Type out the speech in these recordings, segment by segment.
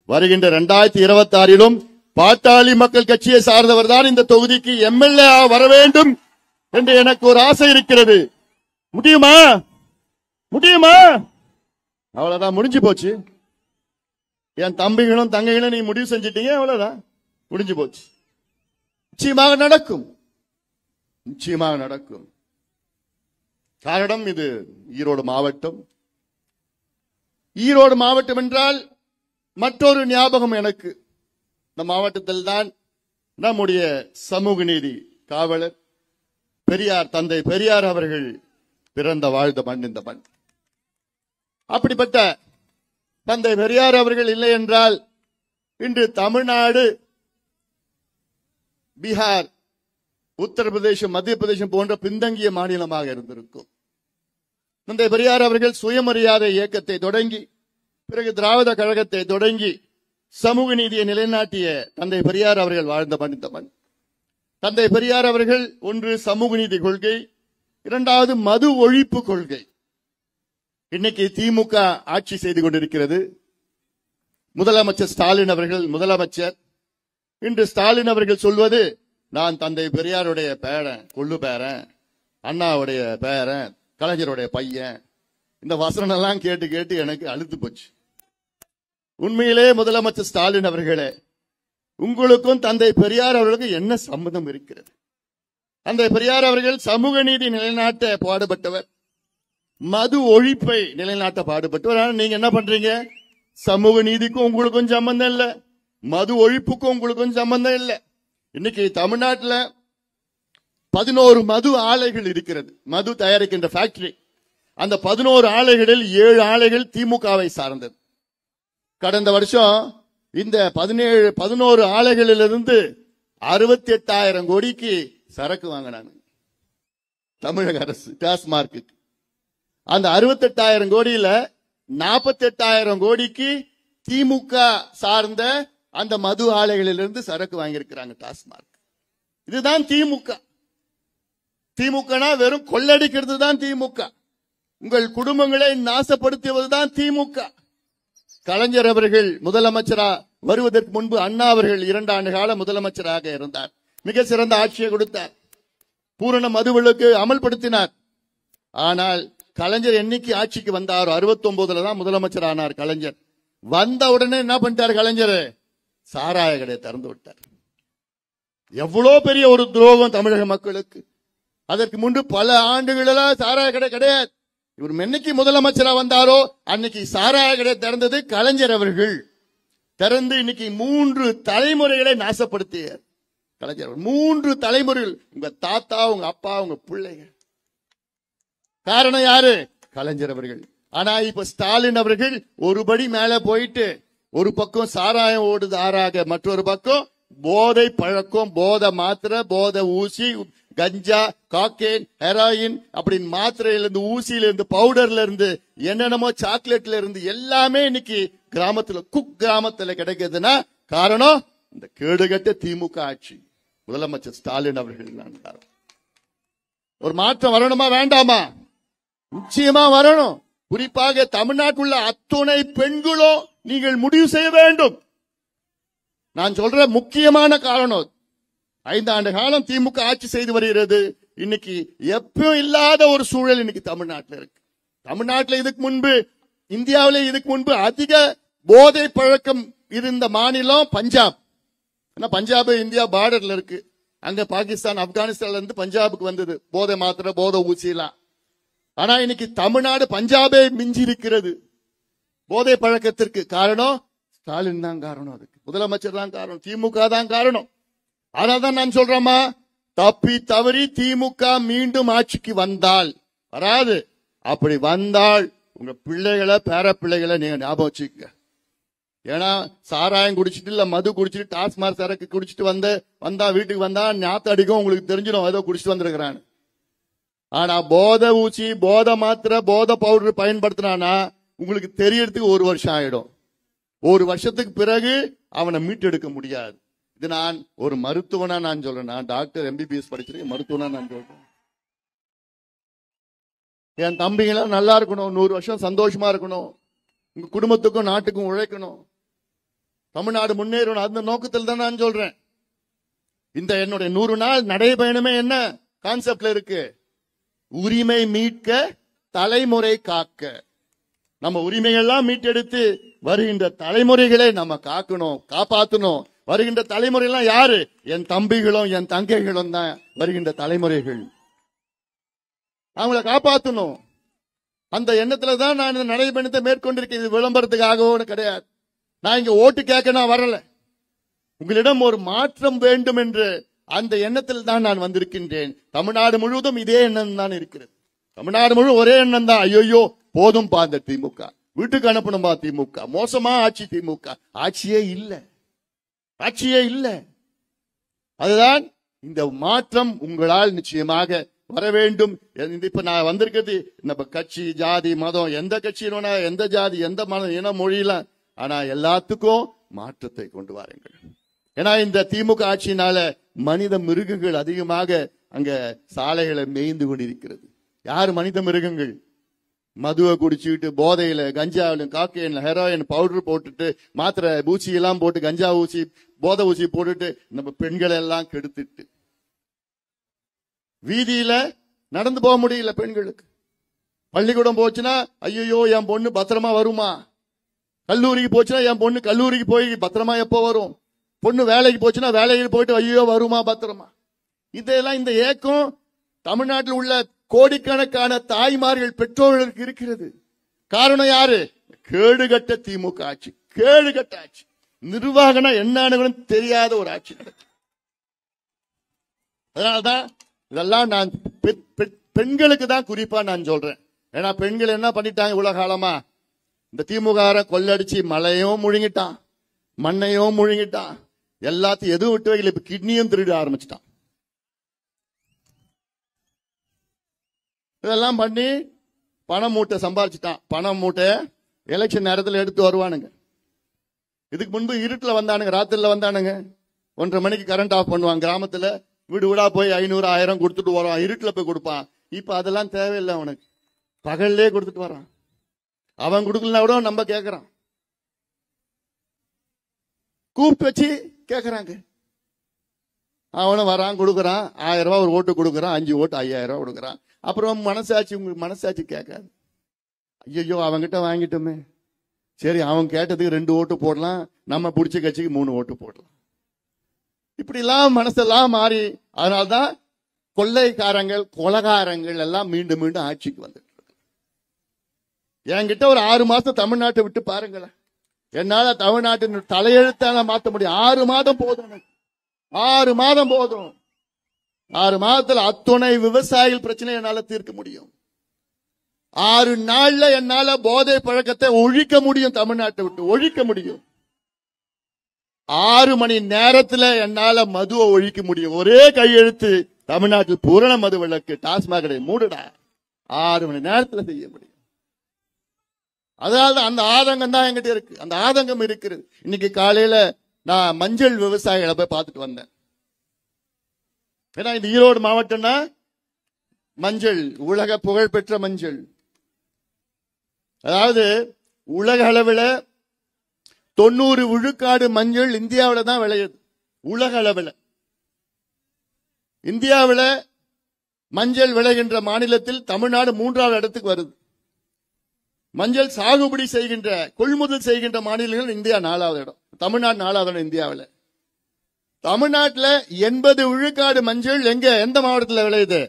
வருகின்ற 2026 பாட்டாளி மக்கள் கட்சியை சார்ந்தவர் தான் இந்த தொகுதிக்கு எம்எல்ஏ வர வேண்டும் என்று எனக்கு ஒரு ஆசை இருக்கிறது. முடியுமா? முடியுமா? அவ்வளவுதான், முடிஞ்சு போச்சு. என் தம்பிகளும் தங்கைகளும் நீ முடிவு செஞ்சிட்டீங்க, அவ்வளவுதான், முடிஞ்சு போச்சு. நிச்சயமாக நடக்கும், நிச்சயமாக நடக்கும். காரணம் இது ஈரோடு மாவட்டம். ஈரோடு மாவட்டம் என்றால் மற்றொரு ஞாபகம் எனக்கு. இந்த மாவட்டத்தில் தான் நம்முடைய சமூக நீதி காவலர் பெரியார், தந்தை பெரியார் அவர்கள் பிறந்த வாழ்ந்த மண் இந்த மண். அப்படிப்பட்ட தந்தை பெரியார் அவர்கள் இல்லை என்றால் இன்று தமிழ்நாடு, பீகார், உத்தரப்பிரதேசம், மத்திய பிரதேசம் போன்ற பின்தங்கிய மாநிலமாக இருந்திருக்கும். தந்தை பெரியார் அவர்கள் சுயமரியாதை இயக்கத்தை தொடங்கி, பிறகு திராவிட கழகத்தை தொடங்கி சமூக நீதியை நிலைநாட்டிய தந்தை பெரியார் அவர்கள் வாழ்ந்த மண் இந்த மண். தந்தை பெரியார் அவர்கள் ஒன்று சமூக நீதி கொள்கை, இரண்டாவது மது ஒழிப்பு கொள்கை. இன்னைக்கு திமுக ஆட்சி செய்து கொண்டிருக்கிறது. முதலமைச்சர் ஸ்டாலின் அவர்கள் முதலமைச்சர். இன்று ஸ்டாலின் அவர்கள் சொல்வது, நான் தந்தை பெரியாருடைய பேரன், கொள்ளு பேரன், அண்ணாவுடைய பேரன், கலைஞருடைய பையன். இந்த வசனம் எல்லாம் கேட்டு கேட்டு எனக்கு அழுத்து போச்சு. உண்மையிலே முதலமைச்சர் ஸ்டாலின் அவர்களே, உங்களுக்கும் தந்தை பெரியார் அவர்களுக்கும் என்ன சம்பந்தம் இருக்கிறது? தந்தை பெரியார் அவர்கள் சமூக நீதி நிலைநாட்ட பாடுபட்டவர், மது ஒழிப்பை நிலைநாட்ட பாடுபட்டவர். ஆனா நீங்க என்ன பண்றீங்க? சமூக நீதிக்கும் உங்களுக்கும் சம்பந்தம் இல்ல, மது ஒழிப்புக்கும் உங்களுக்கும் சம்பந்தம் இல்ல. இன்னைக்கு தமிழ்நாட்டில் 11 மது ஆலைகள் இருக்கிறது, மது தயாரிக்கின்ற ஃபேக்டரி. அந்த 11 ஆலைகளில் 7 ஆலைகள் திமுகவை சார்ந்தது. கடந்த வருஷம் இந்த 11 ஆலைகளிலிருந்து 68,000 கோடிக்கு சரக்கு வாங்கினாங்க தமிழக அரசு டாஸ்மார்க்கு. அந்த 68,000 கோடியில 48,000 கோடிக்கு திமுக சார்ந்த அந்த மது ஆலைகளிலிருந்து சரக்கு வாங்கியிருக்கிறாங்க டாஸ்மார்க். இதுதான் திமுக. திமுகனா வெறும் கொள்ளடிக்கிறது தான் திமுக. உங்கள் குடும்பங்களை நாசப்படுத்துவதுதான் திமுக. கலைஞர் அவர்கள் முதலமைச்சரா வருவதற்கு முன்பு அண்ணா அவர்கள் 2 ஆண்டு கால முதலமைச்சராக இருந்தார். மிக சிறந்த ஆட்சியை கொடுத்தார், பூரண மதுவிலக்கு அமல்படுத்தினார். ஆனால் கலைஞர் என்னைக்கு ஆட்சிக்கு வந்தார், 69 தான் முதலமைச்சர் ஆனார் கலைஞர். வந்த உடனே என்ன பண்ணிட்டார் கலைஞர்? சாராய கடையை திறந்து விட்டார். எவ்வளவு பெரிய ஒரு துரோகம் தமிழக மக்களுக்கு. அதற்கு முன்பு பல ஆண்டுகளெல்லாம் சாராய கடை கிடையாது. இவர் என்னைக்கு முதலமைச்சரா வந்தாரோ அன்னைக்கு சாராய கடை திறந்தது கலைஞர் அவர்கள். திறந்து இன்னைக்கு 3 தலைமுறைகளை நாசப்படுத்திய கலைஞர். 3 தலைமுறைகள், உங்க தாத்தா, உங்க அப்பா, உங்க பிள்ளைங்க. காரணம் யாரு? கலைஞர் அவர்கள். ஆனா இப்ப ஸ்டாலின் அவர்கள் ஒருபடி மேல போயிட்டு, ஒரு பக்கம் சாராயம் ஓடுது ஆறாக, மற்றொரு பக்கம் போதை பழக்கம், போதை மாத்திரை, போதை ஊசி, கஞ்சா, காக்கேன், ஹெராயின் அப்படின்னு மாத்திரையிலிருந்து, ஊசியிலிருந்து, பவுடர்ல இருந்து, என்னென்னமோ சாக்லேட்ல இருந்து எல்லாமே இன்னைக்கு கிராமத்துல, கிராமத்துல கிடைக்குதுன்னா காரணம் இந்த கேடுகட்ட திமுக ஆட்சி. முதலமைச்சர் ஸ்டாலின் அவர்கள். ஒரு மாற்றம் வரணுமா வேண்டாமா? நிச்சயமா வரணும். குறிப்பாக தமிழ்நாட்டுள்ள அத்துணை பெண்களும் நீங்கள் முடிவு செய்ய வேண்டும். நான் சொல்ற முக்கியமான காரணம், 5 ஆண்டு காலம் திமுக ஆட்சி செய்து வருகிறது. இன்னைக்கு எப்பவும் இல்லாத ஒரு சூழல் இன்னைக்கு தமிழ்நாட்டில் இருக்கு. தமிழ்நாட்டில் இதுக்கு முன்பு, இந்தியாவிலே இதுக்கு முன்பு அதிக போதை பழக்கம் இருந்த மாநிலம் பஞ்சாப். பஞ்சாப் இந்தியா பார்டர்ல இருக்கு. அங்க பாகிஸ்தான், ஆப்கானிஸ்தான்ல இருந்து பஞ்சாபுக்கு வந்தது போதை மாத்திரை, போதை ஊசி எல்லாம். ஆனா இன்னைக்கு தமிழ்நாடு பஞ்சாபே மிஞ்சி இருக்கிறது போதை பழக்கத்திற்கு. காரணம் ஸ்டாலின் தான் காரணம், அதுக்கு முதலமைச்சர் தான் காரணம், திமுக தான் காரணம். அதனால்தான் நான் சொல்றேமா, தப்பி தவறி திமுக மீண்டும் ஆட்சிக்கு வந்தால், வராது, அப்படி வந்தால் உங்க பிள்ளைகளை, பேர பிள்ளைகளை நீங்க ஞாபகம் வச்சுக்க. ஏன்னா சாராயம் குடிச்சிட்டு இல்ல மது குடிச்சிட்டு டாஸ்மாக் சரக்கு குடிச்சிட்டு வந்தா வீட்டுக்கு வந்தா ஞாபகம் அடிக்கும், உங்களுக்கு தெரிஞ்சிடும் ஏதோ குடிச்சிட்டு வந்திருக்கிறான். ஆனா போதை ஊசி, போதை மாத்திரை, போதை பவுடர் பயன்படுத்தினானா உங்களுக்கு தெரியறதுக்கு 1 வருஷம் ஆயிடும். 1 வருஷத்துக்கு பிறகு அவனை மீட்டெடுக்க முடியாது. இது நான் ஒரு மருத்துவனா நான் சொல்றேன். நான் டாக்டர் MBBS படிச்சிருக்கேன், மருத்துவனா நான் சொல்றேன். என் தம்பிங்களாம் நல்லா இருக்கணும், 100 வருஷம் சந்தோஷமா இருக்கணும், உங்க குடும்பத்துக்கும் நாட்டுக்கும் உழைக்கணும். தமிழ்நாடு முன்னேறணும், அந்த நோக்கத்தில் தான் நான் சொல்றேன். இந்த என்னுடைய 100 நாள் நடைபயணமே என்ன கான்செப்ட்ல இருக்கு? உரிமை மீட்க, தலைமுறை காக்க. நம்ம உரிமைகள்லாம் மீட்டெடுத்து வருகின்ற தலைமுறைகளை நம்ம காக்கணும், காப்பாற்றணும். வருகின்ற தலைமுறைலாம் யாரு? என் தம்பிகளும் என் தங்கைகளும் தான் வருகின்ற தலைமுறைகள். அவங்கள காப்பாற்றணும். அந்த எண்ணத்துல தான் நான் இந்த நடைபயணத்தை மேற்கொண்டிருக்கேன். இது விளம்பரத்துக்காகவும் கிடையாது. நான் இங்க ஓட்டு கேட்க நான் வரல. உங்களிடம் ஒரு மாற்றம் வேண்டும் என்று அந்த எண்ணத்தில் தான் நான் வந்திருக்கின்றேன். தமிழ்நாடு முழுவதும் இதே எண்ணம் தான் இருக்கிறது. தமிழ்நாடு முழுவதும் ஒரே எண்ணம் தான். ஐயோ போதும் பா இந்த திமுக, வீட்டுக்கு அனுப்பணும்பா திமுக, மோசமா ஆட்சி திமுக. ஆட்சியே இல்ல, ஆட்சியே இல்ல. அதுதான் இந்த மாற்றம் உங்களால் நிச்சயமாக வர வேண்டும். இப்ப நான் வந்திருக்கிறது நம்ம கட்சி, ஜாதி, மதம், எந்த கட்சியினா, எந்த ஜாதி, எந்த மதம், இன, மொழியெல்லாம், ஆனா எல்லாத்துக்கும் மாற்றத்தை கொண்டு வாருங்கள். ஏன்னா இந்த திமுக ஆட்சியினால மனித மிருகங்கள் அதிகமாக அங்க சாலைகளை மேய்ந்து கொண்டிருக்கிறது. யாரு மனித மிருகங்கள்? மதுவை குடிச்சுக்கிட்டு போதையில, கஞ்சாவிலும், காக்கையில, ஹெரோயின் பவுடர் போட்டுட்டு, மாத்திரை ஊசி எல்லாம் போட்டு, கஞ்சா ஊசி, போதை ஊசி போட்டுட்டு நம்ம பெண்களை எல்லாம் கெடுத்துட்டு வீதியில நடந்து போக முடியல பெண்களுக்கு. பள்ளிக்கூடம் போச்சுன்னா ஐயோ என் பொண்ணு பத்திரமா வருமா? கல்லூரிக்கு போச்சுன்னா என் பொண்ணு கல்லூரிக்கு போய் பத்திரமா எப்போ வரும்? பொண்ணு வேலைக்கு போச்சுன்னா வேலைக்கு போயிட்டு ஐயோ வருமா பத்திரமா? இதெல்லாம் இந்த ஏக்கம் தமிழ்நாட்டில் உள்ள கோடிக்கணக்கான தாய்மார்கள், பெற்றோர்களுக்கு இருக்கிறது. காரணம் யாரு? கேடுகட்ட திமுக ஆட்சி, கேடுகட்ட ஆட்சி. நிர்வாகம் என்னன்னு தெரியாத ஒரு ஆட்சி. அதனால்தான் இதெல்லாம் நான் பெண்களுக்கு தான் குறிப்பா நான் சொல்றேன். ஏன்னா பெண்கள் என்ன பண்ணிட்டாங்க இவ்வளவு காலமா? இந்த திமுக கொள்ளடிச்சு மலையும் முழுங்கிட்டான், மண்ணையும் முழுங்கிட்டான், எல்லாத்தையும் எதுவும் விட்டு வைக்கல. இப்ப கிட்னியும் திருட ஆரம்பிச்சிட்டான். இதெல்லாம் பண்ணி பணம் மூட்டை சம்பாதிச்சுட்டான். பணம் மூட்டை எலெக்ஷன் நேரத்தில் எடுத்து வருவானுங்க. இதுக்கு முன்பு இருட்டில் வந்தானுங்க, ராத்திரில வந்தானுங்க. 1:30 மணிக்கு கரண்ட் ஆஃப் பண்ணுவான். கிராமத்துல வீடு வீடா போய் 500, 1000 கொடுத்துட்டு வருவான். இருட்டுல போய் கொடுப்பான். இப்ப அதெல்லாம் தேவையில்லை அவனுக்கு, பகல்லே கொடுத்துட்டு வரான். அவன் கொடுக்கலனா கூட நம்ம கேட்கறான், கூப்பிட்டு வச்சு கேட்கறாங்க. அவனும் வரான், கொடுக்கறான். 1000 ரூபாய் ஒரு ஓட்டு கொடுக்கறான், 5 ஓட்டு 5000 ரூபாய் கொடுக்கறான். அப்புறம் மனசாட்சி, உங்களுக்கு மனசாட்சி கேட்காது. ஐயோ அவங்கிட்ட வாங்கிட்டோமே, சரி அவன் கேட்டதுக்கு 2 ஓட்டு போடலாம், நம்ம பிடிச்ச கட்சிக்கு 3 ஓட்டு போடலாம். இப்படி எல்லாம் மனசெல்லாம் மாறி, அதனால்தான் கொள்ளைக்காரங்கள், கொலகாரங்கள் எல்லாம் மீண்டும் மீண்டும் ஆட்சிக்கு வந்துட்டு இருக்கு. என்கிட்ட ஒரு 6 மாசம் தமிழ்நாட்டை விட்டு பாருங்களேன். என்னால தமிழ்நாட்டின் தலையெழுத்தான மாற்ற முடியும். 6 மாதம் போதும், 6 மாதம் போதும். 6 மாதத்துல அத்துணை விவசாயிகள் பிரச்சனை என்னால தீர்க்க முடியும். 6 நாள்ல என்னால போதை பழக்கத்தை ஒழிக்க முடியும். தமிழ்நாட்டை விட்டு ஒழிக்க முடியும். 6 மணி நேரத்துல என்னால மதுவை ஒழிக்க முடியும். ஒரே கையெழுத்து, தமிழ்நாட்டில் பூரண மது விலக்கு, டாஸ்மாக் மூடுடா. 6 மணி நேரத்துல செய்ய முடியும். அதனால அந்த ஆதங்கம் தான் என்கிட்ட இருக்கு. அந்த ஆதங்கம் இருக்கிறது. இன்னைக்கு காலையில நான் மஞ்சள் விவசாயிகளை போய் பார்த்துட்டு வந்தேன். ஏன்னா இந்த ஈரோடு மாவட்டம்னா மஞ்சள் உலக புகழ்பெற்ற மஞ்சள். அதாவது உலக அளவில் 90 விழுக்காடு மஞ்சள் இந்தியாவில் தான் விளையுது. உலக அளவில் இந்தியாவில் மஞ்சள் விளைகின்ற மாநிலத்தில் தமிழ்நாடு 3வது இடத்துக்கு வருது. மஞ்சள் சாகுபடி செய்கின்ற, கொள்முதல் செய்கின்ற மாநிலங்கள் இந்தியா 4வது இடம், தமிழ்நாடு 4வது இடம் இந்தியாவில். தமிழ்நாட்டில் 80 விழுக்காடு மஞ்சள் எங்க, எந்த மாவட்டத்தில் விளையுது?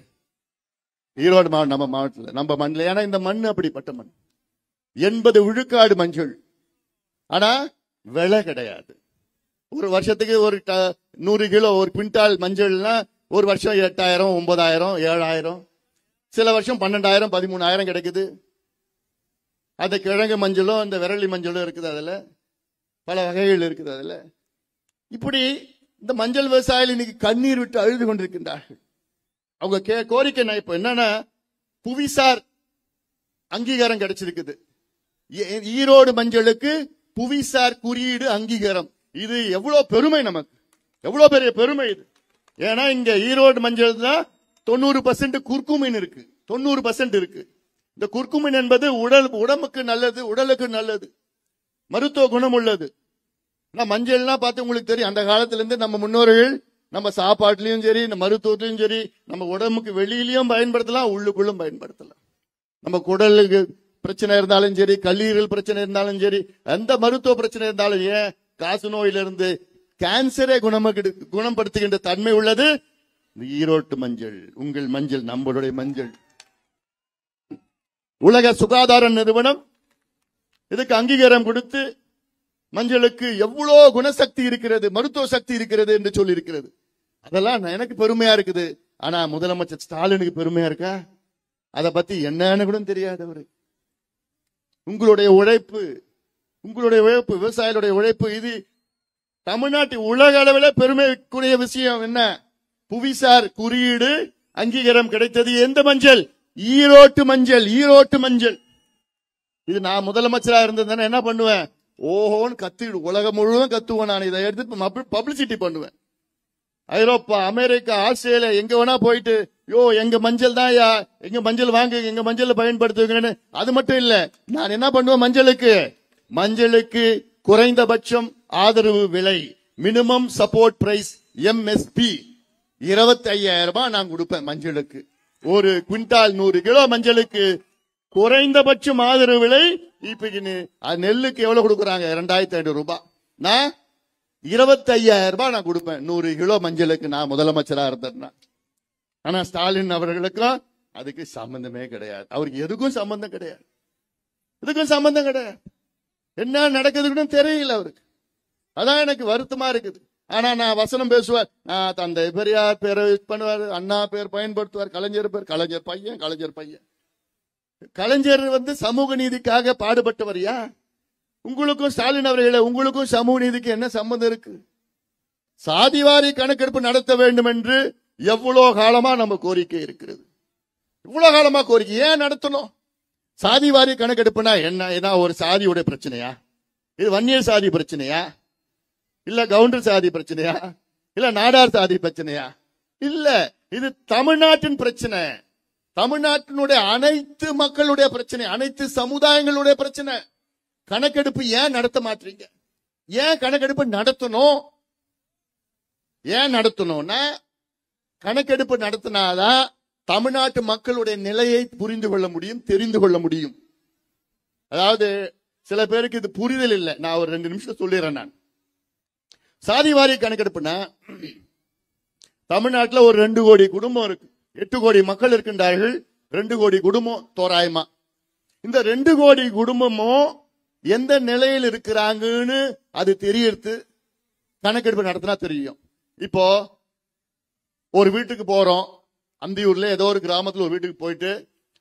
ஈரோடு மாவட்டம், நம்ம மாவட்டத்தில், நம்ம மண்ணில். ஏன்னா இந்த மண் அப்படிப்பட்ட மண். 80 விழுக்காடு மஞ்சள். ஆனா விலை கிடையாது. ஒரு வருஷத்துக்கு ஒரு 100 கிலோ, ஒரு குவிண்டால் மஞ்சள்னா ஒரு வருஷம் 8000, 9000, 7000, சில வருஷம் 12000, 13000 கிடைக்குது. அந்த கிழங்கு மஞ்சளும் இந்த விரலி மஞ்சளும் இருக்குது. அதுல பல வகைகள் இருக்குது. அதுல இப்படி இந்த மஞ்சள் விவசாயிகள் இன்னைக்கு கண்ணீர் விட்டு அழுது கொண்டிருக்கின்றார்கள். அவங்க கோரிக்கை இப்ப என்னன்னா, புவிசார் அங்கீகாரம் கிடைச்சிருக்குது. ஈரோடு மஞ்சளுக்கு புவிசார் குறியீடு அங்கீகாரம். இது எவ்வளவு பெருமை நமக்கு, எவ்வளவு பெரிய பெருமை இது. ஏன்னா இங்க ஈரோடு மஞ்சள் தான் 90% குர்குமின் இருக்கு, 90% இருக்கு. இந்த குர்குமின் என்பது உடம்புக்கு நல்லது, உடலுக்கு நல்லது, மருத்துவ குணம் உள்ளது. மஞ்சள்னா பார்த்து உங்களுக்கு தெரியும், அந்த காலத்துல இருந்து நம்ம முன்னோர்கள் நம்ம சாப்பாட்டுலயும் சரி, நம்ம மருத்துவத்திலயும் சரி, நம்ம உடம்புக்கு வெளியிலயும் பயன்படுத்தலாம், உள்ளுக்குள்ளும் பயன்படுத்தலாம். நம்ம குடலுக்கு பிரச்சனை இருந்தாலும் சரி, கல்லீரல் பிரச்சனை இருந்தாலும் சரி, எந்த மருத்துவ பிரச்சனை இருந்தாலும், ஏன் காசு நோயிலிருந்து கேன்சரை குணப்படுத்துகின்ற தன்மை உள்ளது ஈரோட்டு மஞ்சள். உங்கள் மஞ்சள், நம்மளுடைய மஞ்சள். உலக சுகாதார நிறுவனம் இதுக்கு அங்கீகாரம் கொடுத்து மஞ்சளுக்கு எவ்வளவு குணசக்தி இருக்கிறது, மருத்துவ சக்தி இருக்கிறது என்று சொல்லி இருக்கிறது. அதெல்லாம் எனக்கு பெருமையா இருக்குது. ஆனா முதலமைச்சர் ஸ்டாலினுக்கு பெருமையா இருக்கா? அதை பத்தி என்னன்னு கூட தெரியாதவரு. உங்களுடைய உழைப்பு, விவசாயிகளுடைய உழைப்பு, இது தமிழ்நாட்டு உலக அளவில் பெருமைக்குரிய விஷயம். என்ன? புவிசார் குறியீடு அங்கீகாரம் கிடைத்தது. எந்த மஞ்சள்? ஈரோட்டு மஞ்சள். ஈரோட்டு மஞ்சள். இது நான் முதலமைச்சரா இருந்ததுன்னா என்ன பண்ணுவேன்? ஓஹோன்னு கத்திடு, உலகம் முழுவதும் கத்துவேன். நான் இதை எடுத்து பப்ளிசிட்டி பண்ணுவேன். ஐரோப்பா, அமெரிக்கா, ஆஸ்திரேலியா, எங்க வேணா போயிட்டு, யோ எங்க மஞ்சள் தான், எங்க மஞ்சள் வாங்க, எங்க மஞ்சள் பயன்படுத்துவீங்கன்னு. அது மட்டும் இல்ல, நான் என்ன பண்ணுவேன்? மஞ்சளுக்கு குறைந்தபட்சம் ஆதரவு விலை, மினிமம் சப்போர்ட் பிரைஸ், MSP 25,000 ரூபாய் நான் கொடுப்பேன் மஞ்சளுக்கு. ஒரு குவிண்டால் 100 கிலோ மஞ்சளுக்கு குறைந்தபட்சம் ஆதரவு விலை. இப்ப நெல்லுக்கு எவ்வளவு கொடுக்கறாங்க? 2,500 ரூபாய். நான் 25,000 ரூபாய் நான் கொடுப்பேன் 100 கிலோ மஞ்சளுக்கு, நான் முதலமைச்சரா இருந்தேன்னா. ஆனா ஸ்டாலின் அவர்களுக்கும் அதுக்கு சம்பந்தமே கிடையாது. அவருக்கு எதுக்கும் சம்பந்தம் கிடையாது. இதுக்கும் சம்பந்தம் கிடையாது. என்ன நடக்குதுன்னு தெரியல அவருக்கு. அதான் எனக்கு வருத்தமா இருக்குது. ஆனா நான் வசனம் பேசுவார், தந்தை பெரியார் பேரை பண்ணுவார், அண்ணா பேர் பயன்படுத்துவார், கலைஞர் பேர், கலைஞர் பையன். கலைஞர் சமூக நீதிக்காக பாடுபட்டவரியா? உங்களுக்கும் ஸ்டாலின் அவர்களே, உங்களுக்கும் சமூக நீதிக்கு என்ன சம்பந்தம் இருக்கு? சாதிவாரி கணக்கெடுப்பு நடத்த வேண்டும் என்று எவ்வளவு காலமா நம்ம கோரிக்கை இருக்கிறது. இவ்வளவு காலமா கோரிக்கை ஏன் நடத்தணும்? சாதிவாரி கணக்கெடுப்புனா என்ன? ஒரு சாதியோட பிரச்சனையா? இது வன்னியர் சாதி பிரச்சனையா? இல்ல கவுண்டர் சாதி பிரச்சனையா? இல்ல நாடார் சாதி பிரச்சனையா? இல்ல, இது தமிழ்நாட்டின் பிரச்சனை. தமிழ்நாட்டினுடைய அனைத்து மக்களுடைய பிரச்சனை, அனைத்து சமுதாயங்களுடைய பிரச்சனை. கணக்கெடுப்பு ஏன் நடத்த மாட்டீங்க? ஏன் கணக்கெடுப்பு நடத்தணும்? ஏன் நடத்தணும்னா, கணக்கெடுப்பு நடத்தினாதான் தமிழ்நாட்டு மக்களுடைய நிலையை புரிந்து கொள்ள முடியும், தெரிந்து கொள்ள முடியும். அதாவது சில பேருக்கு இது புரிதல் இல்லை. நான் ஒரு 2 நிமிஷம் சொல்லிடுறேன். நான் சாதிவாரி கணக்கெடுப்புனா, தமிழ்நாட்டில் ஒரு 2 கோடி குடும்பம் இருக்கு, 8 கோடி மக்கள் இருக்கின்றார்கள். 2 கோடி குடும்பம் தோராயமா. இந்த 2 கோடி குடும்பமும் எந்த நிலையில் இருக்கிறாங்கன்னு அது தெரியறது கணக்கெடுப்பு நடத்தினா தெரியும். இப்போ ஒரு வீட்டுக்கு போறோம், அந்தியூர்ல ஏதோ ஒரு கிராமத்துல ஒரு வீட்டுக்கு போயிட்டு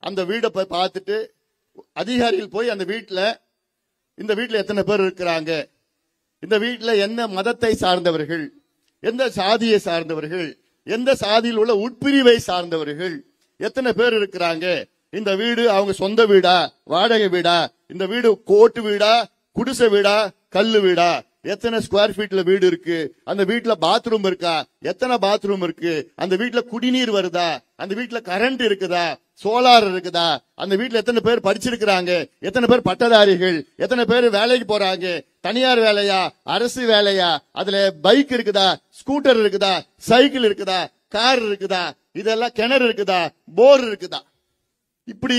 அந்த வீடை போய் பார்த்துட்டு அதிகாரிகள் போய் அந்த இந்த வீட்டுல எத்தனை பேர் இருக்கிறாங்க, இந்த வீட்டுல என்ன மதத்தை சார்ந்தவர்கள், எந்த சாதியை சார்ந்தவர்கள், எந்த சாதியில் உள்ள உட்பிரிவை சார்ந்தவர்கள், எத்தனை பேர் இருக்கிறாங்க, இந்த வீடு அவங்க சொந்த வீடா, வாடகை வீடா, இந்த வீடு கோட்டு வீடா, குடிசை வீடா, கல்லு வீடா, எத்தனை ஸ்கொயர் ஃபீட்ல வீடு இருக்கு, அந்த வீட்டுல பாத்ரூம் இருக்கா, எத்தனை பாத்ரூம் இருக்கு, அந்த வீட்டுல குடிநீர் வருதா, அந்த வீட்டுல கரண்ட் இருக்குதா, சோலார் இருக்குதா, அந்த வீட்டுல எத்தனை பேர் படிச்சிருக்கிறாங்க, எத்தனை பேர் பட்டதாரிகள், எத்தனை பேர் வேலைக்கு போறாங்க, தனியார் வேலையா, அரசு வேலையா, அதுல பைக் இருக்குதா, ஸ்கூட்டர் இருக்குதா, சைக்கிள் இருக்குதா, கார் இருக்குதா, இதெல்லாம் கிணறு இருக்குதா, போர் இருக்குதா. இப்படி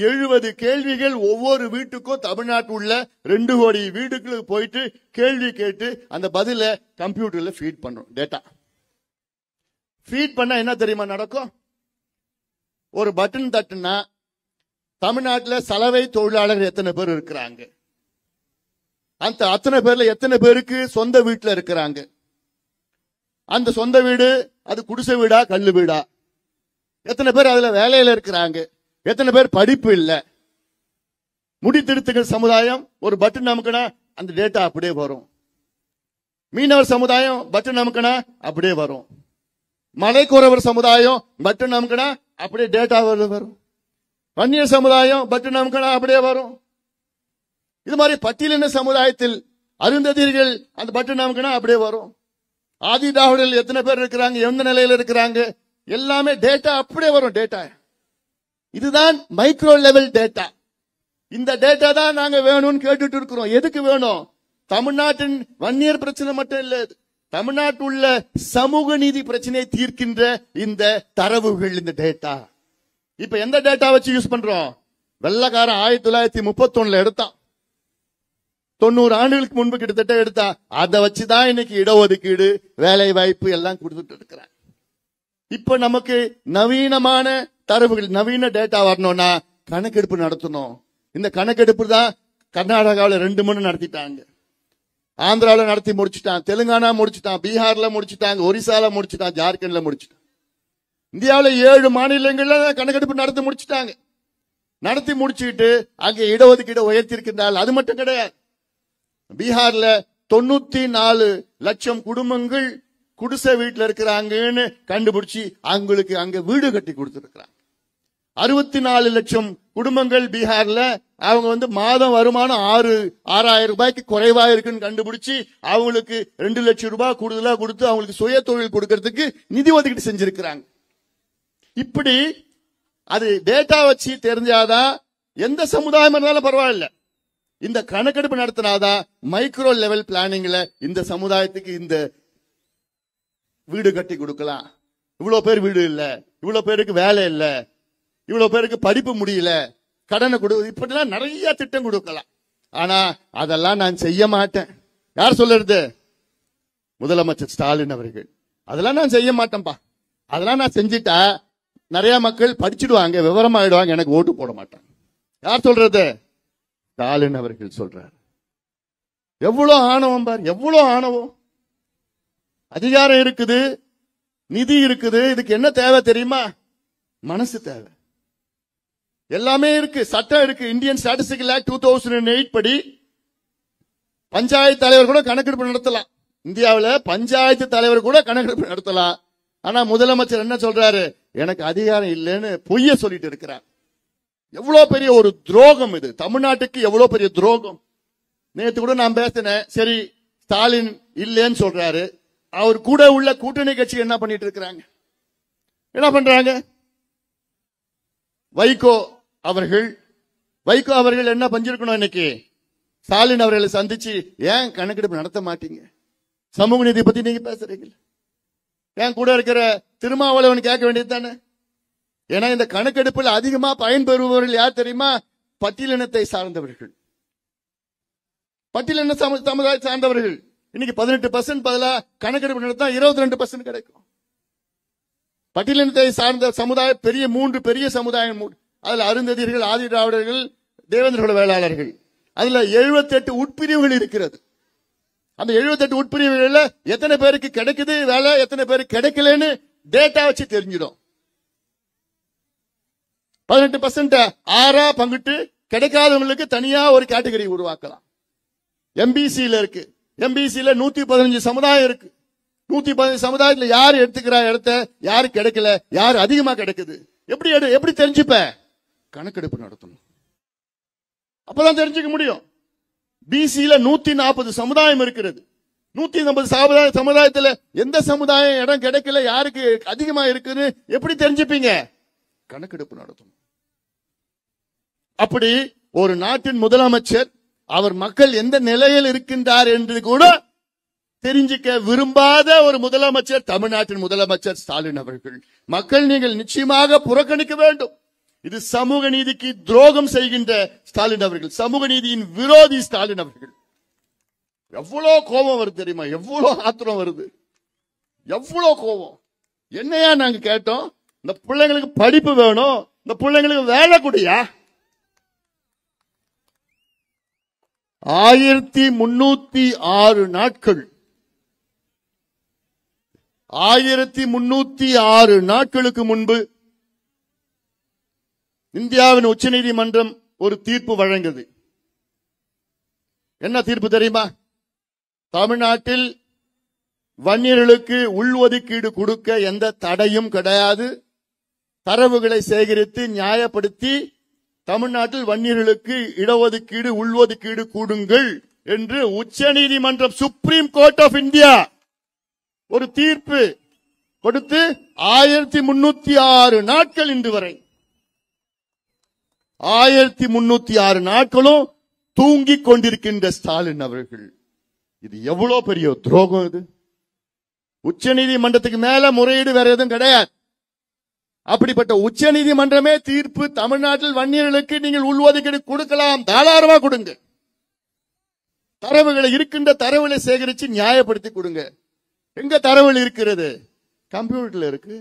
70 கேள்விகள் ஒவ்வொரு வீட்டுக்கும் தமிழ்நாட்டில் உள்ள 2 கோடி வீடுகளுக்கு போயிட்டு கேள்வி கேட்டு அந்த பதில கம்ப்யூட்டர்ல ஃபீட் பண்றோம். டேட்டா ஃபீட் பண்ணா என்ன தெரியுமா நடக்கும்? ஒரு பட்டன் தட்டுனா தமிழ்நாட்டில் சலவை தொழிலாளர் எத்தனை பேர் இருக்கிறாங்க, அந்த அத்தனை பேர்ல எத்தனை பேருக்கு சொந்த வீட்டுல இருக்கிறாங்க, அந்த சொந்த வீடு அது குடிசை வீடா கல்லு வீடா, எத்தனை பேர் அதுல வேலையில இருக்கிறாங்க, எத்தனை பேர் படிப்பு இல்ல, முடித்திருத்துகள் சமுதாயம் ஒரு பட்டன் நமக்குனா அந்த டேட்டா அப்படியே வரும். மீனவர் சமுதாயம் பட்டன் நமக்குனா அப்படியே வரும். மலைக்குறவர் சமுதாயம் பட்டன் நமக்குனா அப்படியே டேட்டா வரும். வன்னியர் சமுதாயம் பட்டன் நமக்குனா அப்படியே வரும். இது மாதிரி பட்டியலின சமுதாயத்தில் அருந்ததியர்கள் அந்த பட்டன் நமக்குனா அப்படியே வரும். ஆதி திராவிடர்கள் எத்தனை பேர் இருக்கிறாங்க, எந்த நிலையில இருக்கிறாங்க, எல்லாமே டேட்டா அப்படியே வரும். டேட்டா இதுதான் மைக்ரோ லெவல் டேட்டா. இந்த டேட்டா தான் நாங்க வேணும்னு கேட்டுட்டு இருக்கிறோம். எதுக்கு வேணும்? தமிழ்நாட்டின் வன்னியர் பிரச்சனை மட்டும் இல்ல, தமிழ்நாட்டில் உள்ள சமூக நீதி பிரச்சனையை தீர்க்கின்ற இந்த தரவுகள், இந்த டேட்டா. இப்ப எந்த டேட்டா வச்சு யூஸ் பண்றோம்? வெள்ளக்காரன் 1931 எடுத்தான், 90 ஆண்டுகளுக்கு முன்பு கிட்டத்தட்ட எடுத்தான். அதை வச்சுதான் இன்னைக்கு இடஒதுக்கீடு, வேலை வாய்ப்பு எல்லாம் கொடுத்துட்டு இருக்கிறான். இப்ப நமக்கு நவீனமான தரவுகள், நவீன டேட்டா வரணும்னா கணக்கெடுப்பு நடத்தணும். இந்த கணக்கெடுப்பு தான் கர்நாடகாவில் 2 மணி நடத்திட்டாங்க, ஆந்திராவில் நடத்தி முடிச்சுட்டான், தெலுங்கானா முடிச்சுட்டான், பீகார்ல முடிச்சுட்டாங்க, ஒரிசால முடிச்சுட்டான், ஜார்க்கண்ட்ல முடிச்சுட்டான். இந்தியாவில் 7 மாநிலங்கள்ல கணக்கெடுப்பு நடத்தி முடிச்சுட்டாங்க. நடத்தி முடிச்சுட்டு அங்க இடஒதுக்கீடு உயர்த்தி இருக்கின்றால். அது மட்டும் கிடையாது, பீகார்ல 94 லட்சம் குடும்பங்கள் குடிசை வீட்டுல இருக்கிறாங்கன்னு கண்டுபிடிச்சு அவங்களுக்கு அங்க வீடு கட்டி கொடுத்திருக்கிறாங்க. 64 லட்சம் குடும்பங்கள் பீகார்ல அவங்க மாதம் வருமானம் 6,000 ரூபாய்க்கு குறைவா இருக்குன்னு கண்டுபிடிச்சு அவங்களுக்கு 2 லட்சம் ரூபாய் கூடுதலா கொடுத்து அவங்களுக்கு சுய தொழில் கொடுக்கறதுக்கு நிதி ஒதுக்கீடு செஞ்சிருக்கிறாங்க. இப்படி அது டேட்டா வச்சு தெரிஞ்சாதான் எந்த சமுதாயம் இருந்தாலும் பரவாயில்ல, இந்த கணக்கெடுப்பு நடத்தினாதான் மைக்ரோ லெவல் பிளானிங்ல இந்த சமுதாயத்துக்கு இந்த வீடு கட்டி கொடுக்கலாம். இவ்வளவு பேர் வீடு இல்ல, இவ்வளவு பேருக்கு வேலை இல்ல, இவ்வளவு பேருக்கு படிப்பு முடியல, கடனை கொடு, இப்படிலாம் நிறைய திட்டம் கொடுக்கலாம். ஆனா அதெல்லாம் நான் செய்ய மாட்டேன். யார் சொல்றது? முதலமைச்சர் ஸ்டாலின் அவர்கள். அதெல்லாம் நான் செய்ய மாட்டேன்பா, அதெல்லாம் நான் செஞ்சிட்டா நிறைய மக்கள் படிச்சுடுவாங்க, விவரமாயிடுவாங்க, எனக்கு ஓட்டு போட மாட்டாங்க. யார் சொல்றது? ஸ்டாலின் அவர்கள் சொல்றார். எவ்வளவு ஆணவம் பார், எவ்வளவு ஆணவம். அதிகாரம் இருக்குது, நிதி இருக்குது, இதுக்கு என்ன தேவை தெரியுமா? மனசு தேவை. எல்லாமே இருக்கு, சட்டம் இருக்கு. இந்தியன் ஸ்டாட்டிஸ்டிக்கல் ஆக்ட் 2008 படி பஞ்சாயத்து தலைவர் கூட கணக்கெடுப்பு நடத்தலாம். இந்தியாவில் பஞ்சாயத்து தலைவர் கூட கணக்கெடுப்பு நடத்தலாம். ஆனா முதலமைச்சர் என்ன சொல்றாரு? எனக்கு அதிகாரம் இல்லைன்னு பொய்ய சொல்லிட்டு இருக்கிறார். எவ்வளவு பெரிய ஒரு துரோகம் இது, தமிழ்நாட்டுக்கு எவ்வளவு பெரிய துரோகம். நேற்று கூட நான் பேசினேன். சரி, ஸ்டாலின் இல்லைன்னு சொல்றாரு, அவர் கூட உள்ள கூட்டணி கட்சி என்ன பண்ணிட்டு இருக்கிறாங்க? என்ன பண்றாங்க? வைகோ அவர்கள் என்ன பஞ்சிருக்கணும் இன்னைக்கு? ஸ்டாலின் அவர்களை சந்திச்சு ஏன் கணக்கெடுப்பு நடத்த மாட்டீங்க? சமூக நீதி பத்தி நீங்க பேசுறீங்க, ஏன் கூட இருக்கிற திருமாவளவன் கேட்க வேண்டியது தானே? ஏன்னா இந்த கணக்கெடுப்பில் அதிகமா பயன்பெறுபவர்கள் யார் தெரியுமா? பட்டியலினத்தை சார்ந்தவர்கள், பட்டியலின சமுதாயத்தை சார்ந்தவர்கள். இன்னைக்கு 18% பதிலா கணக்கெடுப்பு நடத்தா 22% கிடைக்கும். பட்டியலினத்தை சார்ந்த சமுதாயம் பெரிய 3 பெரிய சமுதாயம். அதுல அருந்ததியர்கள், ஆதி திராவிடர்கள், தேவேந்திர வேளாளர்கள். அதுல 78 உட்பிரிவுகள் இருக்கிறது. அந்த 78 உட்பிரிவுகள்ல எத்தனை பேருக்கு கிடைக்குது வேலை, எத்தனை பேருக்கு கிடைக்கலன்னு டேட்டா வச்சு தெரிஞ்சிடும். 18% 6 பங்கிட்டு கிடைக்காதவங்களுக்கு தனியா ஒரு கேட்டகரி உருவாக்கலாம். எம்பிசில இருக்கு, எம்பிசில 115 சமுதாயம் இருக்கு. 115 சமுதாயத்துல யார் எடுத்துக்கிற இடத்த, யாரு கிடைக்கல, யாரு அதிகமா கிடைக்குது, எப்படி தெரிஞ்சுப்ப? கணக்கெடுப்பு நடத்தணும், அப்பதான் தெரிஞ்சுக்க முடியும். பிசில 140 சமுதாயம் இருக்கிறது. 140 சமுதாயத்துல எந்த சமுதாயம் இடம் கிடைக்கல, யாருக்கு அதிகமா இருக்குன்னு எப்படி தெரிஞ்சுப்பீங்க? கணக்கெடுப்பு நடத்தணும். அப்படி ஒரு நாட்டின் முதலமைச்சர் அவர் மக்கள் எந்த நிலையில் இருக்கின்றார் என்று கூட தெரிஞ்சிக்க விரும்பாத ஒரு முதலமைச்சர் தமிழ்நாட்டின் முதலமைச்சர் ஸ்டாலின் அவர்கள். மக்கள் நீங்கள் நிச்சயமாக புறக்கணிக்க வேண்டும். இது சமூக நீதிக்கு துரோகம் செய்கின்ற ஸ்டாலின் அவர்கள், சமூக நீதியின் விரோதி ஸ்டாலின் அவர்கள். எவ்வளவு கோபம் வருது தெரியுமா? எவ்வளவு ஆத்திரம் வருது, எவ்வளவு கோபம். என்னையா நாங்க கேட்டோம்? இந்த பிள்ளைங்களுக்கு படிப்பு வேணும், இந்த பிள்ளைங்களுக்கு வேலை கூடியா? 1306 நாட்கள், 1306 நாட்களுக்கு முன்பு இந்தியாவின் உச்சநீதிமன்றம் ஒரு தீர்ப்பு வழங்குது. என்ன தீர்ப்பு தெரியுமா? தமிழ்நாட்டில் வன்னியர்களுக்கு உள்ஒதுக்கீடு கொடுக்க எந்த தடையும் கிடையாது. தரவுகளை சேகரித்து நியாயப்படுத்தி தமிழ்நாட்டில் வன்னியர்களுக்கு இடஒதுக்கீடு, உள்ஒதுக்கீடு கூடுங்கள் என்று உச்சநீதிமன்றம், சுப்ரீம் கோர்ட் ஆஃப் இந்தியா ஒரு தீர்ப்பு கொடுத்து 1306 நாட்கள் இன்று வரை 1306 நாட்களும் தூங்கிக் கொண்டிருக்கின்ற ஸ்டாலின் அவர்கள் இது எவ்வளவு பெரிய துரோகம்! இது உச்ச நீதிமன்றத்துக்கு மேல முறையீடு வேற எதுவும் கிடையாது. அப்படிப்பட்ட உச்ச நீதிமன்றமே தீர்ப்பு தமிழ்நாட்டில் வன்னியர்களுக்கு நீங்கள் உள்ஒதுக்கீடு கொடுக்கலாம், தாராளமா கொடுங்க. தரவுகளை இருக்கின்ற தரவுகளை சேகரிச்சு நியாயப்படுத்தி கொடுங்க. எங்க தரவுகள் இருக்கிறது? கம்ப்யூட்டர்ல இருக்கு.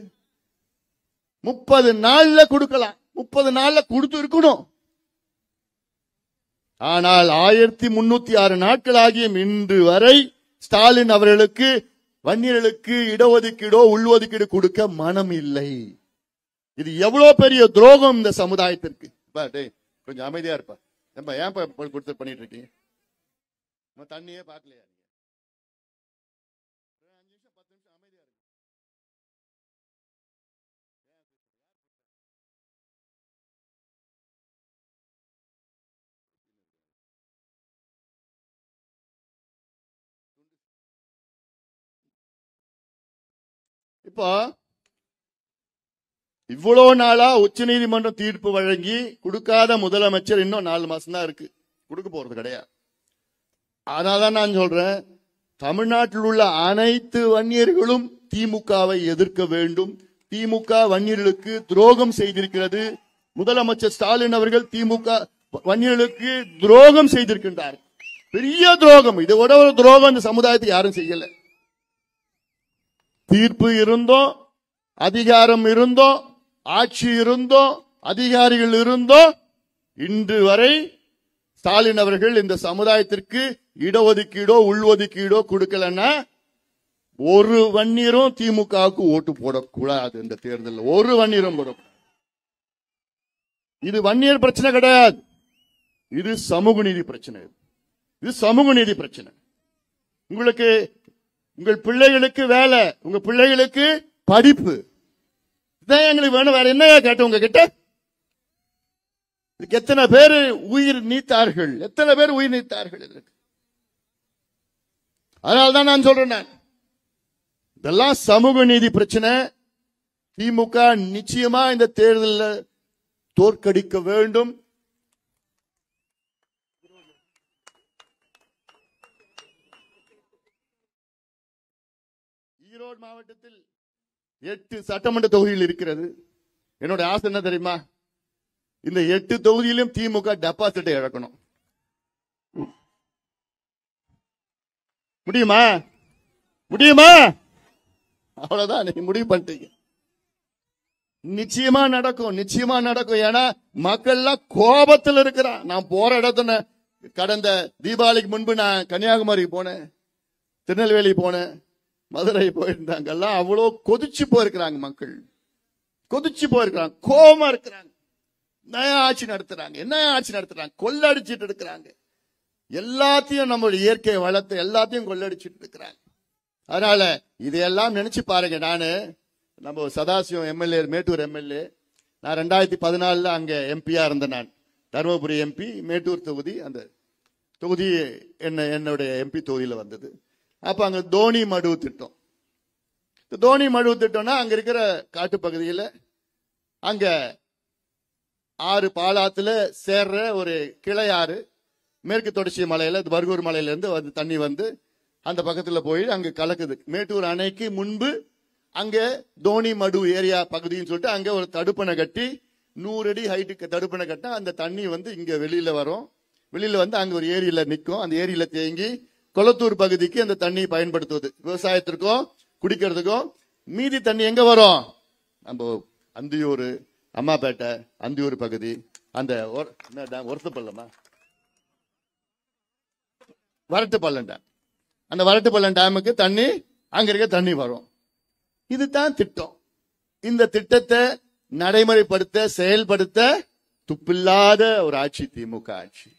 30 நாள்ல கொடுக்கலாம். 30 நாள்ல கொடுத்து இருக்கணும். ஆனால் 1306 நாட்கள் ஆகிய இன்று வரை ஸ்டாலின் அவர்களுக்கு வன்னியர்களுக்கு இடஒதுக்கீடோ உள்ஒதுக்கீடு கொடுக்க மனம் இல்லை. இது எவ்வளவு பெரிய துரோகம் இந்த சமுதாயத்திற்கு. கொஞ்சம் அமைதியா இருப்பா. ஏன் கொடுத்து பண்ணிட்டு இருக்கீங்க? தண்ணியே பார்க்கலையா? இப்போ இவ்வளவு நாளா உச்ச நீதிமன்றம் தீர்ப்பு வழங்கி கொடுக்காத முதலமைச்சர் இன்னும் 4 மாசம் தான் இருக்கு, கொடுக்க போறது கிடையாது. அதனாலதான் நான் சொல்றேன், தமிழ்நாட்டில் உள்ள அனைத்து வன்னியர்களும் திமுகவை எதிர்க்க வேண்டும். திமுக வன்னியர்களுக்கு துரோகம் செய்திருக்கிறது. முதலமைச்சர் ஸ்டாலின் அவர்கள் திமுக வன்னியர்களுக்கு துரோகம் செய்திருக்கின்றார். பெரிய துரோகம். இதோட ஒரு துரோகம் இந்த சமுதாயத்துக்கு யாரும் செய்யல. தீர்ப்பு இருந்தோம், அதிகாரம் இருந்தோம், ஆட்சி இருந்தோம், அதிகாரிகள் இருந்தோம், இன்று வரை ஸ்டாலின் அவர்கள் இந்த சமுதாயத்திற்கு இடஒதுக்கீடோ உள்ஒதுக்கீடோ கொடுக்கலன்னா ஒரு வன்னியரும் திமுகவுக்கு ஓட்டு போடக்கூடாது. இந்த தேர்தலில் ஒரு வன்னியரும் போடக்கூடாது. இது வன்னியர் பிரச்சனை கிடையாது, இது சமூக நீதி பிரச்சனை. இது சமூக நீதி பிரச்சனை. உங்களுக்கு உங்கள் பிள்ளைகளுக்கு வேலை, உங்க பிள்ளைகளுக்கு படிப்பு, இதான் எங்களுக்கு வேணும். வேற என்ன கேட்ட உங்க கிட்ட? இதுக்கு எத்தனை பேர் உயிர் நீத்தார்கள், எத்தனை பேர் உயிர் நீத்தார்கள் இதற்கு. அதனால்தான் நான் சொல்றேன், இதெல்லாம் சமூக நீதி பிரச்சனை. திமுக நிச்சயமா இந்த தேர்தலில் தோற்கடிக்க வேண்டும். ஈரோடு மாவட்டத்தில் 8 சட்டமன்ற தொகுதிகள் இருக்கிறது. என்னோட ஆசை என்ன தெரியுமா? இந்த 8 தொகுதியிலும் திமுக டெபாசிட்டை இழக்கணும். முடியுமா? முடியுமா? அவ்வளவுதான், நீங்க முடிவு பண்ணிட்டீங்க. நிச்சயமா நடக்கும், நிச்சயமா நடக்கும். ஏன்னா மக்கள் எல்லாம் கோபத்தில் இருக்கிறான். நான் போற இடத்துல கடந்த தீபாவளிக்கு முன்பு நான் கன்னியாகுமரி போனேன், திருநெல்வேலி போனேன், மதுரை போயிருந்தாங்க. எல்லாம் அவ்வளவு கொதிச்சு போயிருக்கிறாங்க. மக்கள் கொதிச்சு போயிருக்கிறாங்க, கோபமா இருக்கிறாங்க. என்ன ஆட்சி நடத்துறாங்க, என்ன ஆட்சி நடத்துறாங்க, கொள்ளடிச்சிட்டு இருக்கிறாங்க. எல்லாத்தையும் நம்மளுடைய இயற்கை வளத்தை எல்லாத்தையும் கொள்ளடிச்சிட்டு இருக்கிறாங்க. அதனால இதையெல்லாம் நினைச்சு பாருங்க. நம்ம சதாசிவம் எம்எல்ஏ, மேட்டூர் எம்எல்ஏ, நான் 2014 அங்க எம்பியா இருந்தேன். நான் தருமபுரி எம்பி, மேட்டூர் தொகுதி, அந்த தொகுதி என்னுடைய எம்பி தொகுதியில வந்தது. அப்ப அங்க தோனி மடுவு திட்டம். தோனி மடுவு திட்டம்னா அங்க இருக்கிற காட்டு பகுதியில் அங்க ஆறு பாலாத்துல சேர்ற ஒரு கிளையாறு, மேற்கு தொடர்ச்சி மலையில பர்கூர் மலையில இருந்து தண்ணி வந்து அந்த பக்கத்துல போய் அங்க கலக்குது. மேட்டூர் அணைக்கு முன்பு அங்க தோனி மடு ஏரியா பகுதின்னு சொல்லிட்டு அங்க ஒரு தடுப்பணை கட்டி 100 அடி ஹைட்டுக்கு தடுப்பணை கட்ட அந்த தண்ணி வந்து இங்க வெளியில வரும். வெளியில வந்து அங்க ஒரு ஏரியில நிற்கும். அந்த ஏரியில தேங்கி கொளத்தூர் பகுதிக்கு அந்த தண்ணி பயன்படுத்துவது, விவசாயத்திற்கும் குடிக்கிறதுக்கும். மீதி தண்ணி எங்க வரும்? நம்ம அந்தியூர், அம்மாப்பேட்டை, அந்தியூர் பகுதி, அந்த ஒருத்தப்பள்ளமா வரட்டுப்பள்ளம் டேம், அந்த வரட்டுப்பள்ளம் டேமுக்கு தண்ணி அங்க இருக்க தண்ணி வரும். இதுதான் திட்டம். இந்த திட்டத்தை நடைமுறைப்படுத்த செயல்படுத்த துப்பில்லாத ஒரு ஆட்சி திமுக ஆட்சி.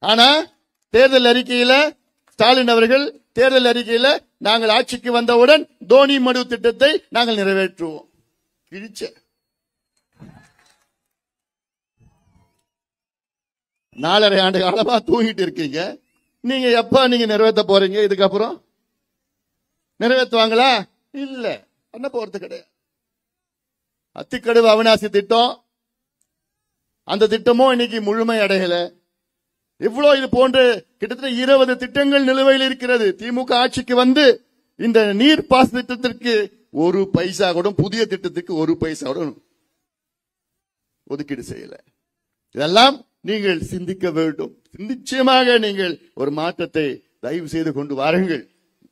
ஆனா தேர்தல் அறிக்கையில ஸ்டாலின் அவர்கள் தேர்தல் அறிக்கையில நாங்கள் ஆட்சிக்கு வந்தவுடன் தோனி மடு திட்டத்தை நாங்கள் நிறைவேற்றுவோம். கிழிச்ச 4.5 ஆண்டு காலமா தூங்கிட்டு இருக்கீங்க. நீங்க எப்ப நீங்க நிறைவேற்ற போறீங்க? இதுக்கப்புறம் நிறைவேற்றுவாங்களா? இல்ல, பண்ண போறது கிடையாது. அத்திக்கடவு அவிநாசி திட்டம், அந்த திட்டமும் இன்னைக்கு முழுமை அடையல. எவ்வளவு இது போன்ற கிட்டத்தட்ட 20 திட்டங்கள் நிலுவையில் இருக்கிறது. திமுக ஆட்சிக்கு வந்து இந்த நீர்ப்பாசன திட்டத்திற்கு ஒரு பைசா கூட, புதிய திட்டத்திற்கு ஒரு பைசா கூட ஒதுக்கீடு செய்யல. இதெல்லாம் நீங்கள் சிந்திக்க வேண்டும். நிச்சயமாக நீங்கள் ஒரு மாற்றத்தை தயவு செய்து கொண்டு வாருங்கள்.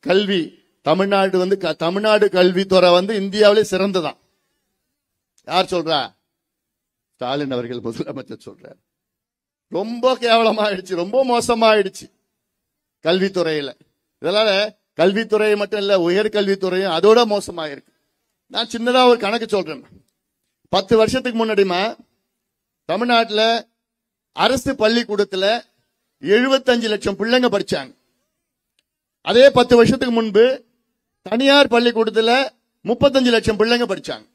கல்வி, தமிழ்நாடு கல்வித்துறை இந்தியாவிலே சிறந்ததான். யார் சொல்றா? ஸ்டாலின் அவர்கள் முதலமைச்சர் சொல்றார். ரொம்ப கேவலமாயிடுச்சு, ரொம்ப மோசமாயிடுச்சு கல்வித்துறையில. இதனால கல்வித்துறை மட்டும் இல்ல, உயர்கல்வித்துறையும் அதோட மோசமாயிருக்கு. நான் சின்னதா ஒரு கணக்கு சொல்றேன். 10 வருஷத்துக்கு முன்னாடிமா தமிழ்நாட்டில் அரசு பள்ளிக்கூடத்துல 75 லட்சம் பிள்ளைங்க படிச்சாங்க. அதே 10 வருஷத்துக்கு முன்பு தனியார் பள்ளிக்கூடத்துல 35 லட்சம் பிள்ளைங்க படிச்சாங்க.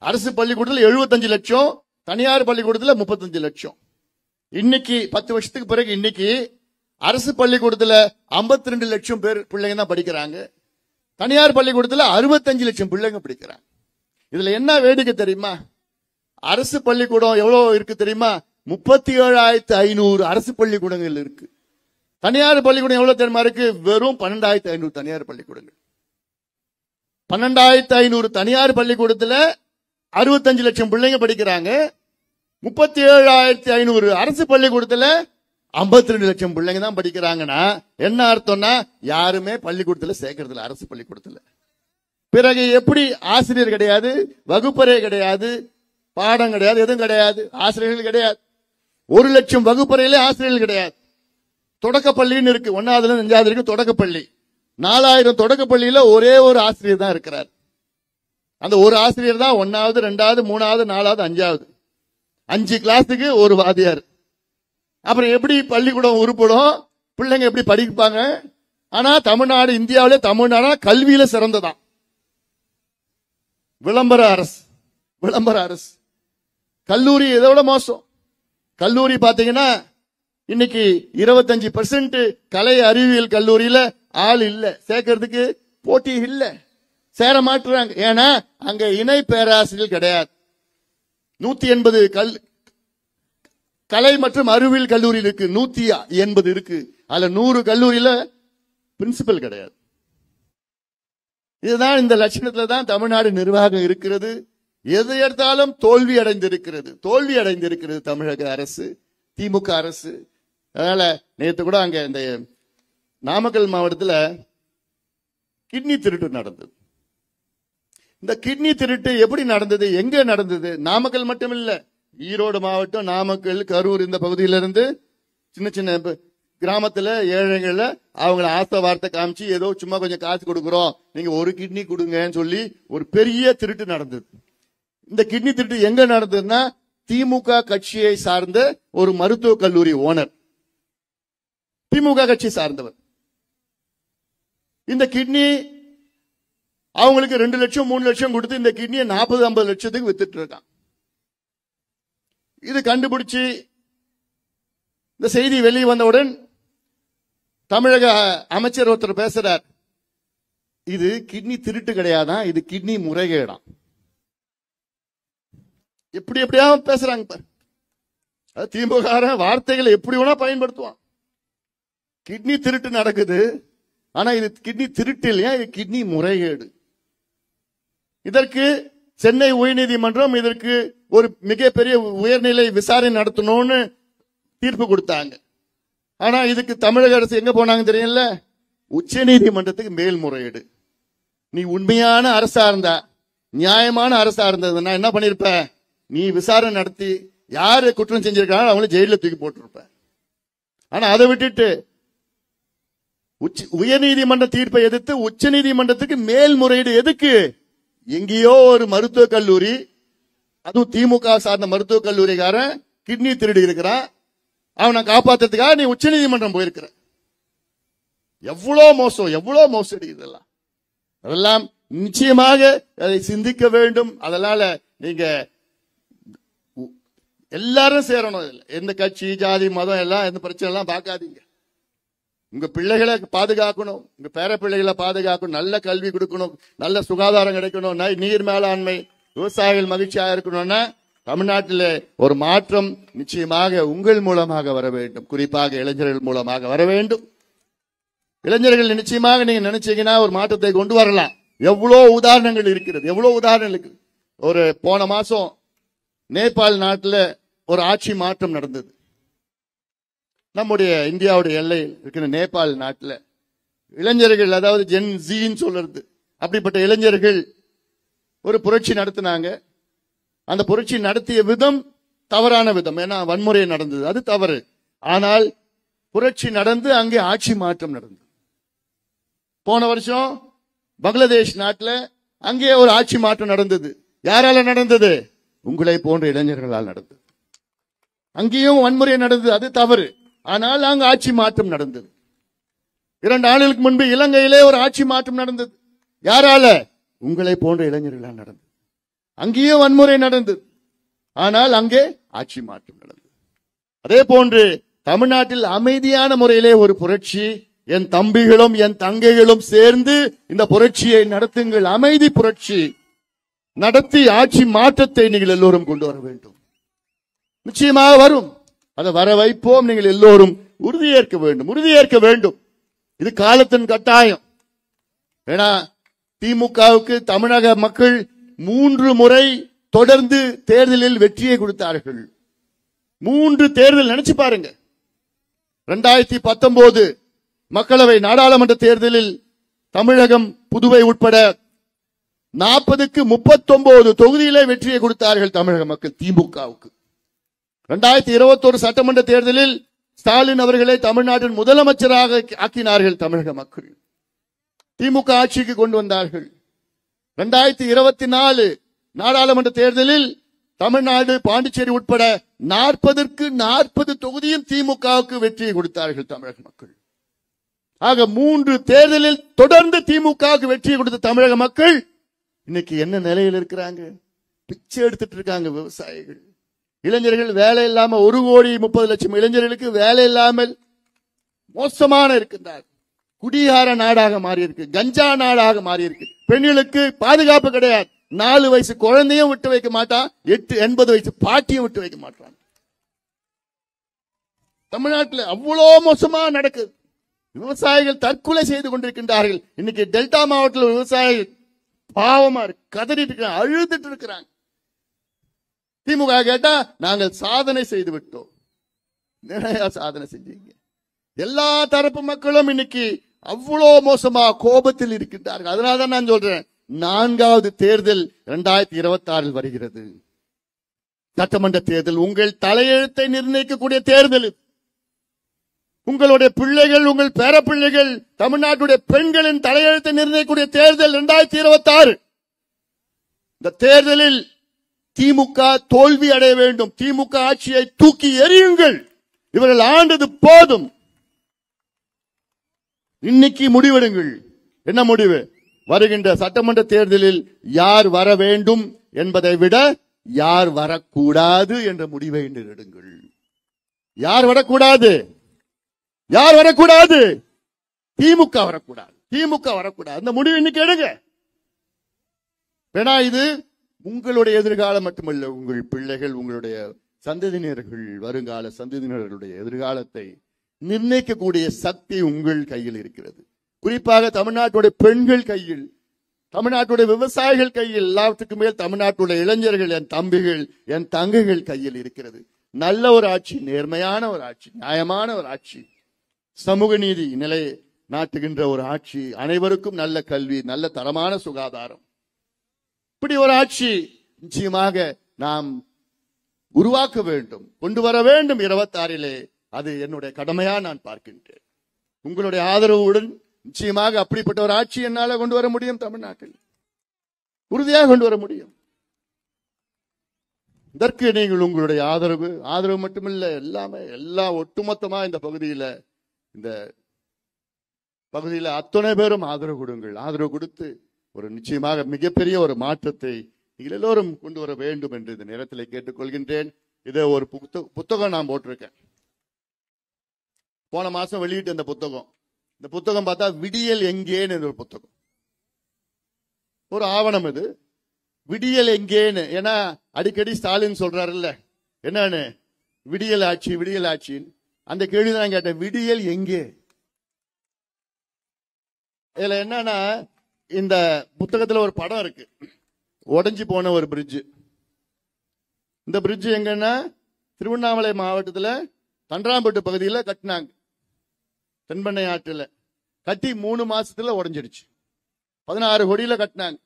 அரசு பள்ளிக்கூடத்தில் 75 லட்சம், தனியார் பள்ளிக்கூடத்தில் 35 லட்சம். இன்னைக்கு 10 வருஷத்துக்கு பிறகு இன்னைக்கு அரசு பள்ளிக்கூடத்தில் 52 லட்சம் பேர் பிள்ளைங்க தான் படிக்கிறாங்க. தனியார் பள்ளிக்கூடத்தில் 65 லட்சம் பிள்ளைங்க படிக்கிறாங்க. இதுல என்ன வேடிக்கை தெரியுமா? அரசு பள்ளிக்கூடம் எவ்வளவு இருக்கு தெரியுமா? 37,500 அரசு பள்ளிக்கூடங்கள் இருக்கு. தனியார் பள்ளிக்கூடம் எவ்வளவு தெரியுமா இருக்கு? வெறும் 12,500 தனியார் பள்ளிக்கூடங்கள். 12,500 தனியார் பள்ளிக்கூடத்துல 65 லட்சம் பிள்ளைங்க படிக்கிறாங்க. 37,500 அரசு பள்ளிக்கூடத்துல 52 லட்சம் பிள்ளைங்க தான் படிக்கிறாங்கன்னா என்ன அர்த்தம்னா, யாருமே பள்ளிக்கூடத்துல சேர்க்கறது இல்ல அரசு பள்ளிக்கூடத்துல. பிறகு எப்படி? ஆசிரியர் கிடையாது, வகுப்பறை கிடையாது, பாடம் கிடையாது, எதுவும் கிடையாது, ஆசிரியர்கள் கிடையாது. 1 லட்சம் வகுப்பறையிலே ஆசிரியர்கள் கிடையாது. தொடக்கப்பள்ளின்னு இருக்கு, 1ஆவதுல 5ஆவது இருக்கு தொடக்கப்பள்ளி. 4000 தொடக்கப்பள்ளியில ஒரே ஒரு ஆசிரியர் தான் இருக்கிறார். அந்த ஒரு ஆசிரியர் தான் 1ஆவது, 2ஆவது, 3ஆவது, 4ஆவது, 5ஆவது 5 கிளாஸுக்கு ஒரு வாத்தியார். அப்புறம் எப்படி பள்ளிக்கூடம் உருப்படும்? பிள்ளைங்க எப்படி படிப்பாங்க? ஆனா தமிழ்நாடு, இந்தியாவிலே தமிழ்நாடு கல்வியில சிறந்ததான். விளம்பர அரசு. கல்லூரி இதோட மோசம். கல்லூரி பாத்தீங்கன்னா இன்னைக்கு 25% கலை அறிவியல் கல்லூரியில ஆள் இல்ல, சேர்க்கறதுக்கு போட்டி இல்ல, சேர மாட்டுறாங்க. ஏன்னா அங்க இணை பேராசிரியர் கிடையாது. 180 கலை மற்றும் அறிவியல் கல்லூரி இருக்கு, 180 இருக்கு. அதுல 100 கல்லூரியில பிரின்சிபல் கிடையாது. இதுதான், இந்த லட்சணத்துல தான் தமிழ்நாடு நிர்வாகம் இருக்கிறது. எது எடுத்தாலும் தோல்வி அடைந்திருக்கிறது தமிழக அரசு, திமுக அரசு. அதனால நேற்று கூட அங்க இந்த நாமக்கல் மாவட்டத்தில் கிட்னி திருட்டு நடந்தது. இந்த கிட்னி திருட்டு எப்படி நடந்தது, எங்க நடந்தது? நாமக்கல் மட்டும் இல்ல, ஈரோடு மாவட்டம், நாமக்கல், கரூர் இந்த பகுதியிலிருந்து சின்ன சின்ன கிராமத்துல ஏழைகள்ல அவங்கள ஆசை வார்த்தை காமிச்சு ஏதோ சும்மா கொஞ்சம் காசு கொடுக்குறோம், நீங்க ஒரு கிட்னி கொடுங்கன்னு சொல்லி ஒரு பெரிய திருட்டு நடந்தது. இந்த கிட்னி திருட்டு எங்க நடந்ததுன்னா, திமுக கட்சியை சார்ந்த ஒரு மருத்துவக் கல்லூரி ஓனர், திமுக கட்சி சார்ந்தவர். இந்த கிட்னி அவங்களுக்கு 2 லட்சம் 3 லட்சம் கொடுத்து இந்த கிட்னியை 40-50 லட்சத்துக்கு வித்துட்டு இருக்கான். இது கண்டுபிடிச்சு இந்த செய்தி வெளியே வந்தவுடன் தமிழக அமைச்சர் ஒருத்தர் பேசுறார், இது கிட்னி திருட்டு கிடையாதான், இது கிட்னி முறைகேடாம். எப்படியா பேசுறாங்க. திமுக வார்த்தைகளை எப்படி வேணா பயன்படுத்துவான். கிட்னி திருட்டு நடக்குது, ஆனா இது கிட்னி திருட்டு இல்லையா, இது கிட்னி முறைகேடு. இதற்கு சென்னை உயர்நீதிமன்றம் இதற்கு ஒரு மிகப்பெரிய உயர்நிலை விசாரணை நடத்தணும்னு தீர்ப்பு கொடுத்தாங்க. ஆனா இதுக்கு தமிழக அரசு எங்க போனாங்க தெரியல, உச்ச நீதிமன்றத்துக்கு மேல்முறையீடு. நீ உண்மையான அரசா இருந்தா, நியாயமான அரசா இருந்ததுன்னா என்ன பண்ணிருப்ப, நீ விசாரணை நடத்தி யாரு குற்றம் செஞ்சிருக்காங்க அவங்கள ஜெயில தூக்கி போட்டிருப்ப. ஆனா அதை விட்டுட்டு உயர்நீதிமன்ற தீர்ப்பை எதிர்த்து உச்ச நீதிமன்றத்துக்கு மேல்முறையீடு எதுக்கு? எங்கேயோ ஒரு மருத்துவக் கல்லூரி, அதுவும் திமுக சார்ந்த மருத்துவக் கல்லூரிக்காரன் கிட்னி திருடி இருக்கிறான், அவனை காப்பாத்துறதுக்காக நீ உச்ச நீதிமன்றம் போயிருக்கிற. எவ்வளவு மோசம், எவ்வளவு மோசடி இதெல்லாம். அதெல்லாம் நிச்சயமாக அதை சிந்திக்க வேண்டும். அதனால நீங்க எல்லாரும் சேரணும். எந்த கட்சி, ஜாதி, மதம் எல்லாம் எந்த பிரச்சனை எல்லாம் பார்க்காதீங்க. உங்க பிள்ளைகளை பாதுகாக்கணும், உங்க பேர பிள்ளைகளை பாதுகாக்கணும், நல்ல கல்வி கொடுக்கணும், நல்ல சுகாதாரம் கிடைக்கணும், நீர் மேலாண்மை, விவசாயிகள் மகிழ்ச்சியா இருக்கணும்னா தமிழ்நாட்டில் ஒரு மாற்றம் நிச்சயமாக உங்கள் மூலமாக வர வேண்டும். குறிப்பாக இளைஞர்கள் மூலமாக வர வேண்டும். இளைஞர்கள் நிச்சயமாக நீங்க நினைச்சீங்கன்னா ஒரு மாற்றத்தை கொண்டு வரலாம். எவ்வளவு உதாரணங்கள் இருக்கிறது, எவ்வளவு உதாரணங்கள் இருக்கு. ஒரு போன மாசம் நேபாள் நாட்டில் ஒரு ஆட்சி மாற்றம் நடந்தது. நம்முடைய இந்தியாவுடைய எல்லையில் இருக்கிற நேபாள் நாட்டில் இளைஞர்கள், அதாவது ஜென் ஜின்னு சொல்றது, அப்படிப்பட்ட இளைஞர்கள் ஒரு புரட்சி நடத்தினாங்க. அந்த புரட்சி நடத்திய விதம் தவறான விதம். ஏன்னா வன்முறை நடந்தது, அது தவறு. ஆனால் புரட்சி நடந்து அங்கே ஆட்சி மாற்றம் நடந்தது. போன வருஷம் பங்களாதேஷ் நாட்டில் அங்கே ஒரு ஆட்சி மாற்றம் நடந்தது. யாரால நடந்தது? உங்களை போன்ற இளைஞர்களால் நடந்தது. அங்கேயும் வன்முறை நடந்தது, அது தவறு. ஆனால் அங்கு ஆட்சி மாற்றம் நடந்தது. 2 ஆண்டுகளுக்கு முன்பு இலங்கையிலே ஒரு ஆட்சி மாற்றம் நடந்தது. யாரால? உங்களை போன்ற இளைஞர்களால் நடந்தது. அங்கேயும் வன்முறை நடந்தது, ஆனால் அங்கே ஆட்சி மாற்றம் நடந்தது. அதே போன்று தமிழ்நாட்டில் அமைதியான முறையிலே ஒரு புரட்சி, என் தம்பிகளும் என் தங்கைகளும் சேர்ந்து இந்த புரட்சியை நடத்துங்கள். அமைதி புரட்சி நடத்தி ஆட்சி மாற்றத்தை நீங்கள் எல்லோரும் கொண்டு வர வேண்டும். நிச்சயமாக வரும். அதை வர வைப்போம். நீங்கள் எல்லோரும் உறுதியேற்க வேண்டும், உறுதியேற்க வேண்டும். இது காலத்தின் கட்டாயம். ஏன்னா திமுகவுக்கு தமிழக மக்கள் 3 முறை தொடர்ந்து தேர்தலில் வெற்றியை கொடுத்தார்கள். 3 தேர்தல் நினைச்சு பாருங்க. 2019 மக்களவை நாடாளுமன்ற தேர்தலில் தமிழகம், புதுவை உட்பட 40க்கு 39 தொகுதியிலே வெற்றியை கொடுத்தார்கள் தமிழக மக்கள் திமுகவுக்கு. 2021 சட்டமன்ற தேர்தலில் ஸ்டாலின் அவர்களை தமிழ்நாட்டின் முதலமைச்சராக ஆக்கினார்கள் தமிழக மக்கள். திமுக ஆட்சிக்கு கொண்டு வந்தார்கள். 2024 நாடாளுமன்ற தேர்தலில் தமிழ்நாடு, பாண்டிச்சேரி உட்பட 40க்கு 40 தொகுதியும் திமுகவுக்கு வெற்றியை கொடுத்தார்கள் தமிழக மக்கள். ஆக 3 தேர்தலில் தொடர்ந்து திமுகவுக்கு வெற்றியை கொடுத்த தமிழக மக்கள் இன்னைக்கு என்ன நிலையில் இருக்கிறாங்க? பிச்சை எடுத்துட்டு இருக்காங்க விவசாயிகள். இளைஞர்கள் வேலை இல்லாம 1,30,00,000 இளைஞர்களுக்கு வேலை இல்லாமல் மோசமான இருக்கின்றார். குடிகார நாடாக மாறி இருக்கு, கஞ்சா நாடாக மாறி இருக்கு. பெண்களுக்கு பாதுகாப்பு கிடையாது. 4 வயசு குழந்தையும் விட்டு வைக்க மாட்டான், 80 வயசு பாட்டியும் விட்டு வைக்க மாட்டான். தமிழ்நாட்டில் அவ்வளோ மோசமா நடக்குது. விவசாயிகள் தற்கொலை செய்து கொண்டிருக்கின்றார்கள். இன்னைக்கு டெல்டா மாவட்டத்தில் விவசாயிகள் பாவமா இருக்கு, கதறிட்டு இருக்கிறாங்க, அழுதுட்டு இருக்கிறாங்க. திமுக கேட்டா நாங்கள் சாதனை செய்து விட்டோம். நிறைய சாதனை செஞ்சீங்க. எல்லா தரப்பு மக்களும் இன்னைக்கு அவ்வளோ மோசமா கோபத்தில் இருக்கின்றார்கள். அதனாலதான் நான் சொல்றேன், 4வது தேர்தல் 2026 வருகிறது. சட்டமன்ற தேர்தல் உங்கள் தலையெழுத்தை நிர்ணயிக்கக்கூடிய தேர்தல். உங்களுடைய பிள்ளைகள், உங்கள் பேர பிள்ளைகள், தமிழ்நாட்டுடைய பெண்களின் தலையெழுத்தை நிர்ணயிக்கக்கூடிய தேர்தல் 2026. இந்த தேர்தலில் திமுக தோல்வி அடைய வேண்டும். திமுக ஆட்சியை தூக்கி எறியுங்கள். இவர்கள் ஆண்டது போதும். இன்னைக்கு முடிவெடுங்கள். என்ன முடிவு? வருகின்ற சட்டமன்ற தேர்தலில் யார் வர வேண்டும் என்பதை விட யார் வரக்கூடாது என்ற முடிவை எடுங்கள். யார் வரக்கூடாது? யார் வரக்கூடாது? திமுக வரக்கூடாது. திமுக வரக்கூடாது. அந்த முடிவு இன்னைக்கு எடுங்க. ஏன்னா இது உங்களுடைய எதிர்காலம் மட்டுமல்ல, உங்கள் பிள்ளைகள், உங்களுடைய சந்ததியினர்கள், வருங்கால சந்ததியினர்களுடைய எதிர்காலத்தை நிர்ணயிக்கக்கூடிய சக்தி உங்கள் கையில் இருக்கிறது. குறிப்பாக தமிழ்நாட்டுடைய பெண்கள் கையில், தமிழ்நாட்டுடைய விவசாயிகள் கையில், எல்லாத்துக்கும் மேல் தமிழ்நாட்டுடைய இளைஞர்கள், என் தம்பிகள், என் தங்கைகள் கையில் இருக்கிறது. நல்ல ஒரு ஆட்சி, நேர்மையான ஒரு ஆட்சி, நியாயமான ஒரு ஆட்சி, சமூக நீதி நிலை நாட்டுகின்ற ஒரு ஆட்சி, அனைவருக்கும் நல்ல கல்வி, நல்ல தரமான சுகாதாரம், இப்படி ஒரு ஆட்சி நிச்சயமாக நாம் உருவாக்க வேண்டும், கொண்டு வர வேண்டும் 26. அது என்னுடைய கடமையா நான் பார்க்கின்றேன். உங்களுடைய ஆதரவுடன் நிச்சயமாக அப்படிப்பட்ட ஒரு ஆட்சி என்னால கொண்டு வர முடியும். தமிழ்நாட்டில் உறுதியாக கொண்டு வர முடியும். இதற்கு நீங்கள் உங்களுடைய ஆதரவு மட்டுமில்லை, எல்லாமே எல்லாம் ஒட்டுமொத்தமா இந்த பகுதியில் அத்தனை பேரும் ஆதரவு கொடுங்கள். ஆதரவு கொடுத்து ஒரு நிச்சயமாக மிகப்பெரிய ஒரு மாற்றத்தை நீங்கள் எல்லோரும் கொண்டு வர வேண்டும் என்று இந்த நேரத்தில் கேட்டுக்கொள்கின்றேன். இதை ஒரு புத்தகம் நான் போட்டிருக்கேன். போன மாசம் வெளியிட்ட இந்த புத்தகம் பார்த்தா விடியல் எங்கேன்னு ஒரு புத்தகம், ஒரு ஆவணம். இது விடியல் எங்கேன்னு. ஏன்னா அடிக்கடி ஸ்டாலின் சொல்றாருல்ல, என்னன்னு விடியல் ஆட்சி விடியல் ஆட்சின்னு. அந்த கேள்விதான் கேட்டேன், விடியல் எங்கே? இதுல என்னன்னா, இந்த புத்தகத்துல ஒரு படம் இருக்கு, உடைஞ்சு போன ஒரு பிரிட்ஜ். இந்த பிரிட்ஜ் எங்கன்னா திருவண்ணாமலை மாவட்டத்தில் தண்டராம்பட்டு பகுதியில் கட்டினாங்க. தென்பெண்ணை ஆற்றில் கட்டி 3 மாசத்துல உடைஞ்சிடுச்சு. 16 கோடியில கட்டினாங்க.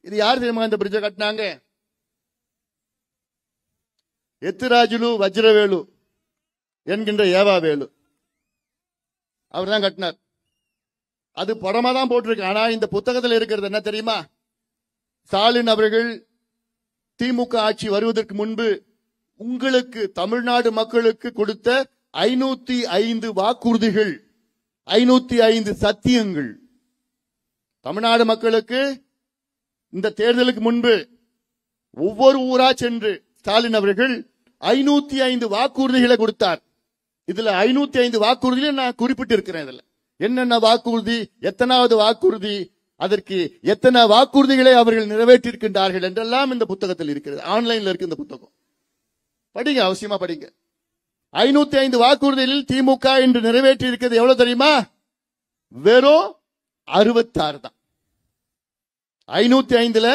இது யார் தெரியுமா இந்த பிரிட்ஜை கட்டினாங்க? எத்திராஜுலு வஜ்ரவேலு என்கின்ற ஏவாவேலு அவர் தான் கட்டினார். அது படமா தான் போட்டிருக்கு. ஆனா இந்த புத்தகத்தில் இருக்கிறது என்ன தெரியுமா? ஸ்டாலின் அவர்கள் திமுக ஆட்சி வருவதற்கு முன்பு உங்களுக்கு தமிழ்நாடு மக்களுக்கு கொடுத்த 505 வாக்குறுதிகள், 505 சத்தியங்கள். தமிழ்நாடு மக்களுக்கு இந்த தேர்தலுக்கு முன்பு ஒவ்வொரு ஊரா சென்று ஸ்டாலின் அவர்கள் 505 வாக்குறுதிகளை கொடுத்தார். இதுல 505 வாக்குறுதிகளை நான் குறிப்பிட்டு இருக்கிறேன். இதுல என்னென்ன வாக்குறுதி, எத்தனாவது வாக்குறுதி, அதற்கு எத்தனை வாக்குறுதிகளை அவர்கள் நிறைவேற்றியிருக்கின்றார்கள் என்றெல்லாம் இந்த புத்தகத்தில் இருக்கிறது. ஆன்லைன்ல இருக்கு இந்த புத்தகம், படிங்க, அவசியமா படிங்க. 505 வாக்குறுதிகளில் திமுக என்று நிறைவேற்றி இருக்கிறது எவ்வளவு தெரியுமா? வெறும் 66 தான். 505ல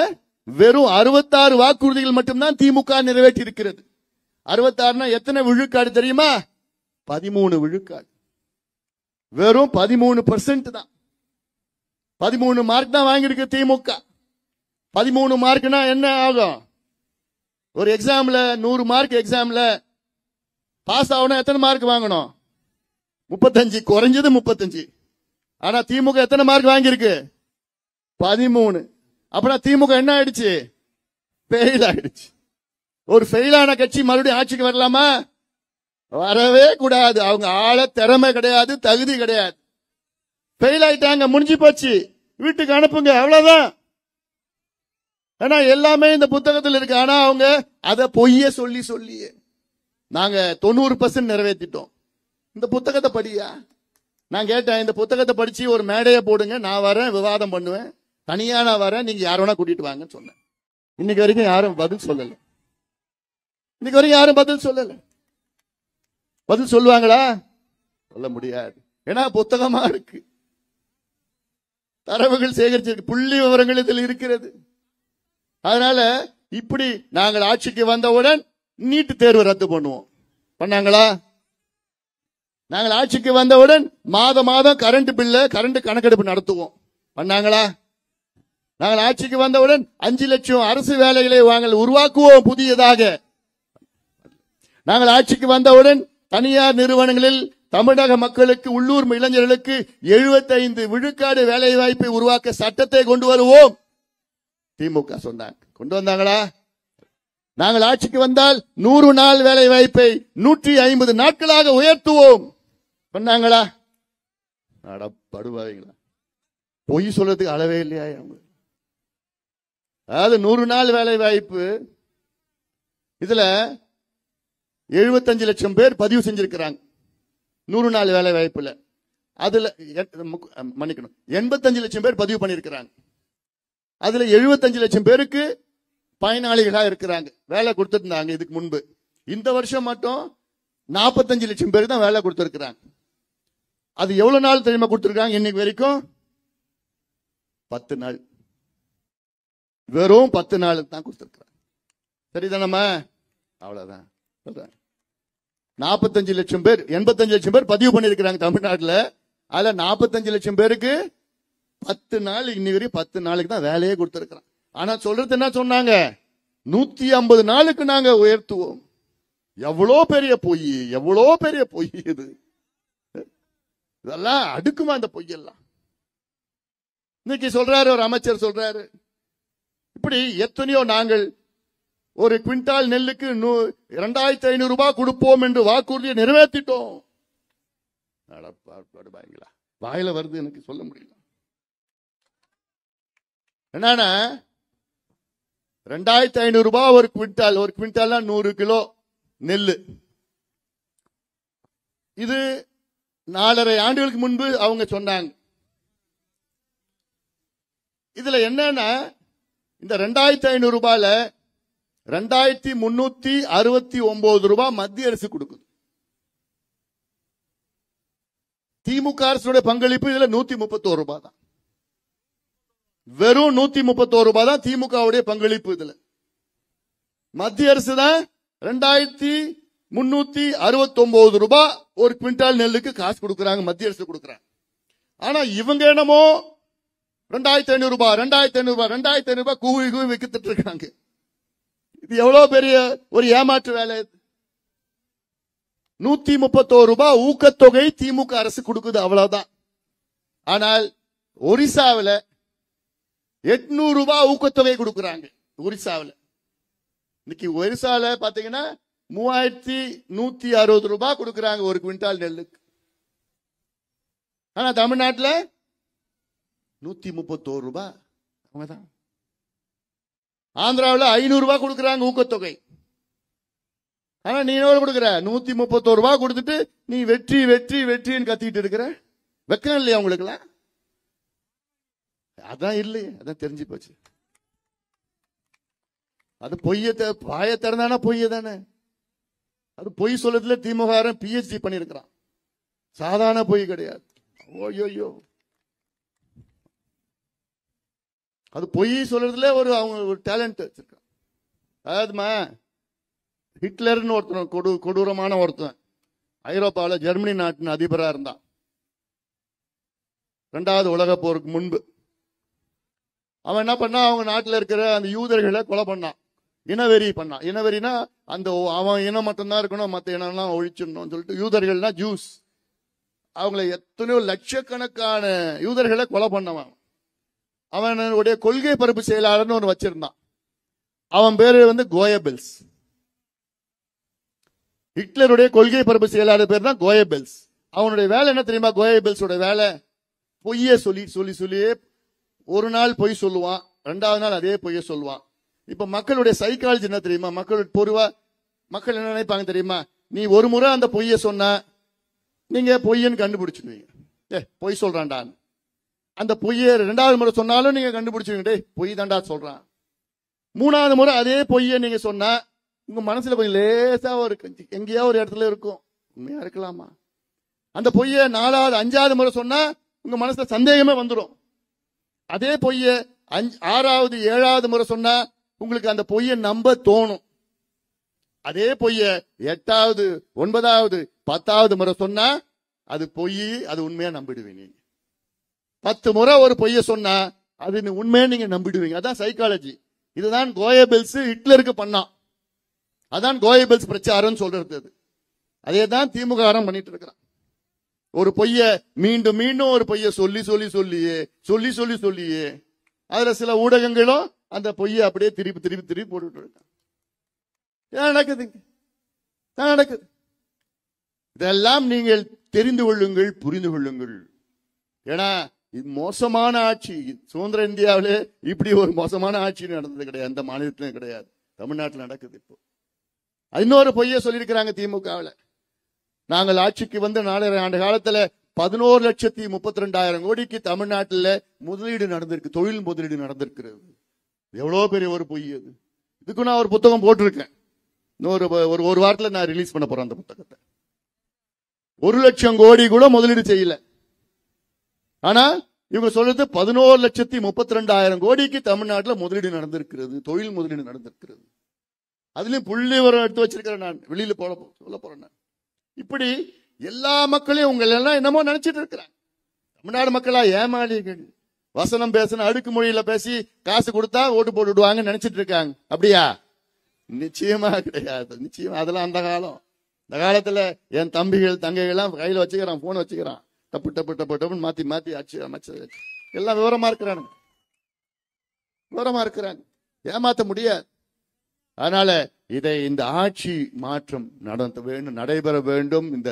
வெறும் 66 வாக்குறுதிகள் மட்டும்தான் திமுக நிறைவேற்றி இருக்கிறது. 66 எத்தனை விழுக்காடு தெரியுமா? 13 விழுக்காடு. வெறும் 13% தான். 13 மார்க் தான் வாங்கியிருக்கு திமுக. 13 மார்க்னா என்ன ஆகும்? ஒரு எக்ஸாம்ல 100 மார்க் எக்ஸாம்ல பாஸ் ஆகணும், எத்தனை மார்க் வாங்கணும்? 35, குறைஞ்சது 35. ஆனா திமுக எத்தனை மார்க் வாங்கியிருக்கு? 13. அப்புறம் திமுக என்ன ஆயிடுச்சு? ஃபெயில் ஆயிடுச்சு. ஒரு ஃபெயிலான கட்சி மறுபடியும் ஆட்சிக்கு வரலாமா? வரவே கூடாது. அவங்க ஆள திறமை கிடையாது, தகுதி கிடையாது. ஃபெயில் ஆயிட்டாங்க, முடிஞ்சு போச்சு, வீட்டுக்கு அனுப்புங்க, அவ்வளவுதான். ஏன்னா எல்லாமே இந்த புத்தகத்தில் இருக்கு. ஆனா அவங்க அதை பொய்ய சொல்லி சொல்லி நாங்க 90% நிறைவேற்றிட்டோம். இந்த புத்தகத்தை படியா. நான் கேட்டேன், இந்த புத்தகத்தை படிச்சு ஒரு மேடையை போடுங்க, நான் வரேன், விவாதம் பண்ணுவேன், தனியா நான் வரேன், நீங்க யார வேணா கூட்டிட்டு வாங்கன்னு சொன்னேன். இன்னைக்கு வரைக்கும் யாரும் பதில் சொல்லல. இன்னைக்கு வரைக்கும் யாரும் பதில் சொல்லல. பதில் சொல்லுவாங்களா? சொல்ல முடியாது. ஏன்னா புத்தகமா இருக்கு, தரவுகள் சேகரிச்சிருக்கு, புள்ளி விவரங்கள் இதில் இருக்கிறது. அதனால இப்படி நாங்கள் ஆட்சிக்கு வந்தவுடன் நீட் தேர்வு ரத்து பண்ணுவோம். பண்ணாங்களா? நாங்கள் ஆட்சிக்கு வந்தவுடன் மாதம் கரண்ட் பில்ல, கரண்ட் கணக்கெடுப்பு நடத்துவோம். பண்ணாங்களா? நாங்கள் ஆட்சிக்கு வந்தவுடன் 5 லட்சம் அரசு வேலைகளை உருவாக்குவோம் புதியதாக. நாங்கள் ஆட்சிக்கு வந்தவுடன் தனியார் நிறுவனங்களில் தமிழக மக்களுக்கு, உள்ளூர் இளைஞர்களுக்கு 75 விழுக்காடு வேலை வாய்ப்பை உருவாக்க சட்டத்தை கொண்டு வருவோம். திமுக சொன்னாங்க, கொண்டு வந்தாங்களா? நாங்கள் ஆட்சிக்கு வந்தால் 100 நாள் வேலை வாய்ப்பை 150 நாட்களாக உயர்த்துவோம். சொன்னாங்களா? படுவாங்களா? பொய் சொல்றதுக்கு அளவே இல்லையா? அதாவது 100 நாள் வேலை வாய்ப்பு, இதுல 75 லட்சம் பேர் பதிவு செஞ்சிருக்கிறாங்க 100 நாள் வேலை வாய்ப்புல. அதுல மன்னிக்கணும், 85 லட்சம் பேர் பதிவு பண்ணிருக்கிறாங்க. அதுல 75 லட்சம் பேருக்கு பயனாளிகளா இருக்கிறாங்க, வேலை கொடுத்திருந்தாங்க இதுக்கு முன்பு. இந்த வருஷம் மட்டும் 45 லட்சம் பேருக்கு தான் வேலை கொடுத்திருக்கிறாங்க. அது எவ்வளவு நாள் தெரியுமா கொடுத்திருக்காங்க? இன்னைக்கு வரைக்கும் 10 நாள். வெறும் 10 நாள் தான் கொடுத்திருக்கிறாங்க. சரிதானம்மா? அவ்வளவுதான். 45 லட்சம் பேர், 85 லட்சம் பேர் பதிவு பண்ணிருக்கிறாங்க தமிழ்நாட்டில். அதுல 45 லட்சம் பேருக்கு 10 நாள், இன்னைக்கு 10 நாளுக்கு தான் வேலையே கொடுத்திருக்கிறாங்க. ஆனா சொல்றது என்ன சொன்னாங்க? 150 நாளுக்கு நாங்க உயர்த்துவோம். எவ்வளோ பெரிய பொய், எவ்வளோ பெரிய பொய் இது. இதெல்லாம் அடுக்குமா இந்த பொய்யெல்லாம்? இன்னைக்கு சொல்றாரு ஒரு அமைச்சர், சொல்றாரு இப்படி எத்தனையோ நாங்கள் ஒரு குவிண்டால் நெல்லுக்கு 2500 ரூபாய் கொடுப்போம் என்று வாக்குறுதியை நிறைவேற்றிட்டோம். வாயில வருது, எனக்கு சொல்ல முடியல. என்னன்னா 2500 ரூபாய் ஒரு குவிண்டால், ஒரு குவிண்டால் 100 கிலோ நெல்லு. இது 4.5 ஆண்டுகளுக்கு முன்பு அவங்க சொன்னாங்க. இதுல என்னன்னா இந்த 2500 ரூபாயில 2369 ரூபாய் மத்திய அரசு கொடுக்குது. திமுக அரசுடைய பங்களிப்பு இதுல 131 ரூபாய் தான். வெறும் 131 ரூபாய் தான் திமுகவுடைய பங்களிப்பு. இதுல மத்திய அரசு தான் 2369 ரூபாய் ஒரு குவிண்டால் நெல்லுக்கு காசு கொடுக்கறாங்க, மத்திய அரசு கொடுக்கறாங்க. ஆனா இவங்க என்னமோ 2500 ரூபாய் 2500 ரூபாய் கூவி கூவி வித்துட்டு இருக்காங்க. இது எவ்வளவு பெரிய ஒரு ஏமாற்று வேலை. 131 ரூபாய் ஊக்கத்தொகை திமுக அரசு கொடுக்குது, அவ்வளவுதான். ஆனால் ஒரிசாவில் 800 ரூபாய் ஊக்கத்தொகை கொடுக்கறாங்க. ஒரிசாவில் இன்னைக்கு ஒரிசால பாத்தீங்கன்னா 3160 ரூபாய் கொடுக்கறாங்க ஒரு குவிண்டால் நெல்லுக்கு. ஆனா தமிழ்நாட்டில் 131 ரூபாய். அவங்கதான். ஆந்திராவில் 500 ரூபாய் கொடுக்கறாங்க ஊக்கத்தொகை. ஆனா நீ எவ்வளவு கொடுக்கற? 131 ரூபாய் கொடுத்துட்டு நீ வெற்றி வெற்றி வெற்றின்னு கத்திட்டு இருக்கிற. வெக்கம் இல்லையா உங்களுக்கு? அதான் இல்லையே, அதான் தெரிஞ்சு போச்சு. அது பொய்ய வாய திறந்தானா பொய்ய தானே. அது பொய் சொல்லதுல திமுக PhD பண்ணிருக்கிறான். சாதாரண பொய் கிடையாது. ஓய்யோ, அது பொய் சொல்றதுல அவங்க ஒரு டேலண்ட் வச்சிருக்கான். அதாவதுமா ஹிட்லர்னு ஒருத்தன் கொடூரமான ஒருத்தன் ஐரோப்பாவில் ஜெர்மனி நாட்டின் அதிபராக இருந்தான். 2வது உலக போருக்கு முன்பு அவன் என்ன பண்ணா, அவங்க நாட்டில் இருக்கிற அந்த யூதர்களை கொலை பண்ணான், இனவெறி பண்ணான். இனவெறினா அந்த அவன் இனம் மட்டும்தான் இருக்கணும், மற்ற இனம்லாம் ஒழிச்சிடணும்னு சொல்லிட்டு யூதர்கள்னா ஜூஸ், அவங்கள எத்தனையோ லட்சக்கணக்கான யூதர்களை கொலை பண்ணவன். அவனுடைய கொள்கை பரப்பு செயலாளர்னு ஒன்று வச்சிருந்தான். அவன் பேரு கோயபெல்ஸ். ஹிட்லருடைய கொள்கை பரப்பு செயலாளர் பேர் தான் கோயபெல்ஸ். அவனுடைய வேலை என்ன தெரியுமா? கோயபெல்ஸோட வேலை பொய்ய சொல்லி சொல்லி சொல்லியே ஒரு நாள் பொய் சொல்லுவான், 2வது நாள் அதே பொய்ய சொல்லுவான். இப்ப மக்களுடைய சைக்காலஜி என்ன தெரியுமா? மக்கள் என்ன நினைப்பாங்க தெரியுமா? நீ ஒரு முறை அந்த பொய்ய சொன்ன நீங்க பொய்யன்னு கண்டுபிடிச்சிடுவீங்க. பொய் சொல்றான்டான். அந்த பொய்ய 2வது முறை சொன்னாலும் நீங்க கண்டுபிடிச்சிருவீங்க, பொய் தாண்டா சொல்றான். 3வது முறை அதே பொய்ய நீங்க சொன்னா உங்க மனசுல கொஞ்சம் லேசா ஒரு எங்கேயா ஒரு இடத்துல இருக்கும், உண்மையா இருக்கலாமா? அந்த பொய்ய 4வது 5வது முறை சொன்னா உங்க மனசுல சந்தேகமே வந்துடும். அதே பொய்ய 6வது 7வது முறை சொன்னா உங்களுக்கு அந்த பொய்ய நம்ப தோணும். அதே பொய்ய 8வது 9வது 10வது முறை சொன்னா அது பொய், அது உண்மையா நம்பிடுவீங்க. 10 முறை ஒரு பொய்ய சொன்னா அது உண்மையா நீங்க நம்பிடுவீங்க. அதான் சைக்காலஜி. இதுதான் கோயபெல்ஸ் ஹிட்லருக்கு பண்ணான். அதான் கோயபெல்ஸ் பிரச்சாரம் சொல்றது. அதே தான் திமுக பண்ணிட்டு இருக்கிறான். ஒரு பொய்ய மீண்டும் மீண்டும் ஒரு பொய்ய சொல்லி சொல்லி சொல்லியே அதுல சில ஊடகங்களும் அந்த பொய்ய அப்படியே திருப்பி திருப்பி திருப்பி போட்டுட்டு இருக்காங்க. நடக்குது. இதெல்லாம் நீங்கள் தெரிந்து கொள்ளுங்கள், புரிந்து கொள்ளுங்கள். ஏன்னா இது மோசமான ஆட்சி. சுதந்திர இந்தியாவிலே இப்படி ஒரு மோசமான ஆட்சி நடந்தது கிடையாது, எந்த மாநிலத்திலும் கிடையாது. தமிழ்நாட்டில் நடக்குது. இப்போ இன்னொரு பொய்ய சொல்லியிருக்கிறாங்க திமுகவில். நாங்கள் ஆட்சிக்கு வந்து 4.5 ஆண்டு காலத்துல 11,32,000 கோடிக்கு தமிழ்நாட்டில் முதலீடு நடந்திருக்கு, தொழில் முதலீடு நடந்திருக்கிறது. எவ்வளவு பெரிய ஒரு பொய் அது. இதுக்கு நான் ஒரு புத்தகம் போட்டிருக்கேன். ஒரு வாரத்தில் நான் ரிலீஸ் பண்ண போறேன் அந்த புத்தகத்தை. 1,00,000 கோடி கூட முதலீடு செய்யல. ஆனா இவங்க சொல்றது 11,32,000 கோடிக்கு தமிழ்நாட்டில் முதலீடு நடந்திருக்கிறது, தொழில் முதலீடு நடந்திருக்கிறது. அதுலயும் புள்ளி வரம் எடுத்து வச்சிருக்கிறேன், நான் வெளியில சொல்ல போறேன். நான் இப்படி எல்லா மக்களையும் உங்க எல்லாம் என்னமோ நினைச்சிட்டு இருக்கிறாங்க. தமிழ்நாடு மக்களா ஏமாளிகள், வசனம் பேசணும், அடுக்கு மொழியில பேசி காசு கொடுத்தா ஓட்டு போட்டு விடுவாங்க நினைச்சிட்டு இருக்காங்க. அப்படியா? நிச்சயமா கிடையாது. நிச்சயமா அதெல்லாம் அந்த காலம். இந்த காலத்துல என் தம்பிகள் தங்கைகள் எல்லாம் கையில வச்சுக்கிறான், போன் வச்சுக்கிறான், டப்பு டப்பு டப்பு டப்புன்னு மாத்தி மாத்தி அமைச்சு எல்லாம் விவரமா இருக்கிறாங்க. ஏமாத்த முடியாது. அதனால இந்த ஆட்சி மாற்றம் நடைபெற வேண்டும். இந்த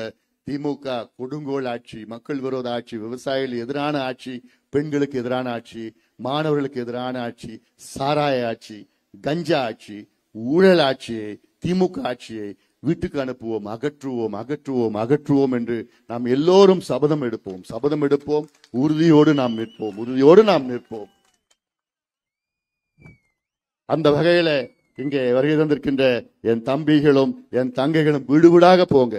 திமுக கொடுங்கோல் ஆட்சி, மக்கள் விரோத ஆட்சி, விவசாயிகள் எதிரான ஆட்சி, பெண்களுக்கு எதிரான ஆட்சி, மாணவர்களுக்கு எதிரான ஆட்சி, சாராய ஆட்சி, கஞ்சா ஆட்சி, ஊழல் ஆட்சியை, திமுக ஆட்சியை வீட்டுக்கு அனுப்புவோம், அகற்றுவோம் என்று நாம் எல்லோரும் சபதம் எடுப்போம். உறுதியோடு நாம் நிற்போம். அந்த வகையில இங்கே வருகை தந்திருக்கின்ற என் தம்பிகளும் என் தங்கைகளும் வீடு வீடாக போங்க,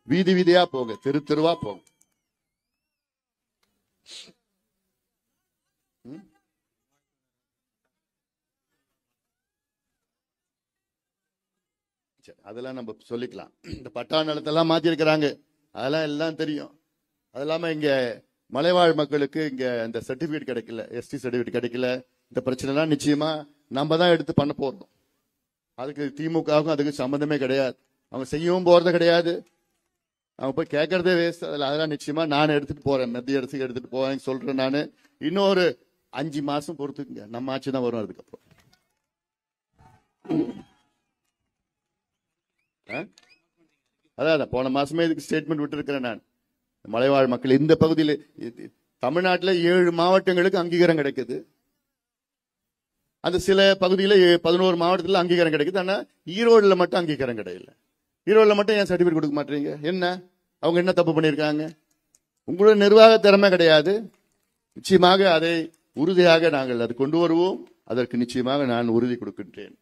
வீதி வீதியா போங்க, தெரு தெருவா போங்க. அதெல்லாம் நம்ம சொல்லிக்கலாம். இந்த பட்டா நிலத்தெல்லாம் மாத்தி இருக்கிறாங்க, அதெல்லாம் எல்லாம் தெரியும். அது இல்லாம இங்க மலைவாழ் மக்களுக்கு இங்க இந்த சர்டிபிகேட் கிடைக்கல, எஸ்டி சர்டிபிகேட் கிடைக்கல. இந்த பிரச்சனை எல்லாம் நிச்சயமா நம்ம தான் எடுத்து பண்ண போறோம். அதுக்கு திமுகவும் அதுக்கு சம்பந்தமே கிடையாது. அவங்க செய்யவும் போறது கிடையாது. அவங்க போய் கேட்கறதே வேஸ்ட். அதெல்லாம் நிச்சயமா நான் எடுத்துட்டு போறேன், மத்திய அரசுக்கு எடுத்துட்டு போறேன் சொல்றேன். நான் இன்னொரு 5 மாசம் பொறுத்துக்குங்க, நம்ம ஆட்சி தான் வரும். அதுக்கப்புறம் அதான் போன மாசமே இதுக்கு ஸ்டேட்மெண்ட் விட்டு இருக்கிறேன் நான். மலைவாழ் மக்கள் இந்த பகுதியில் தமிழ்நாட்டில் 7 மாவட்டங்களுக்கு அங்கீகாரம் கிடைக்குது. அந்த சில பகுதியில் 11 மாவட்டத்தில் அங்கீகாரம் கிடைக்குது. ஆனா ஈரோடுல மட்டும் அங்கீகாரம் கிடையாது. ஈரோடுல மட்டும் ஏன் சர்டிபிகேட் கொடுக்க மாட்டீங்க? என்ன அவங்க என்ன தப்பு பண்ணியிருக்காங்க? உங்களோட நிர்வாக திறமை கிடையாது. நிச்சயமாக அதை உறுதியாக நாங்கள் அது கொண்டு வருவோம். அதற்கு நிச்சயமாக நான் உறுதி கொடுக்கின்றேன்.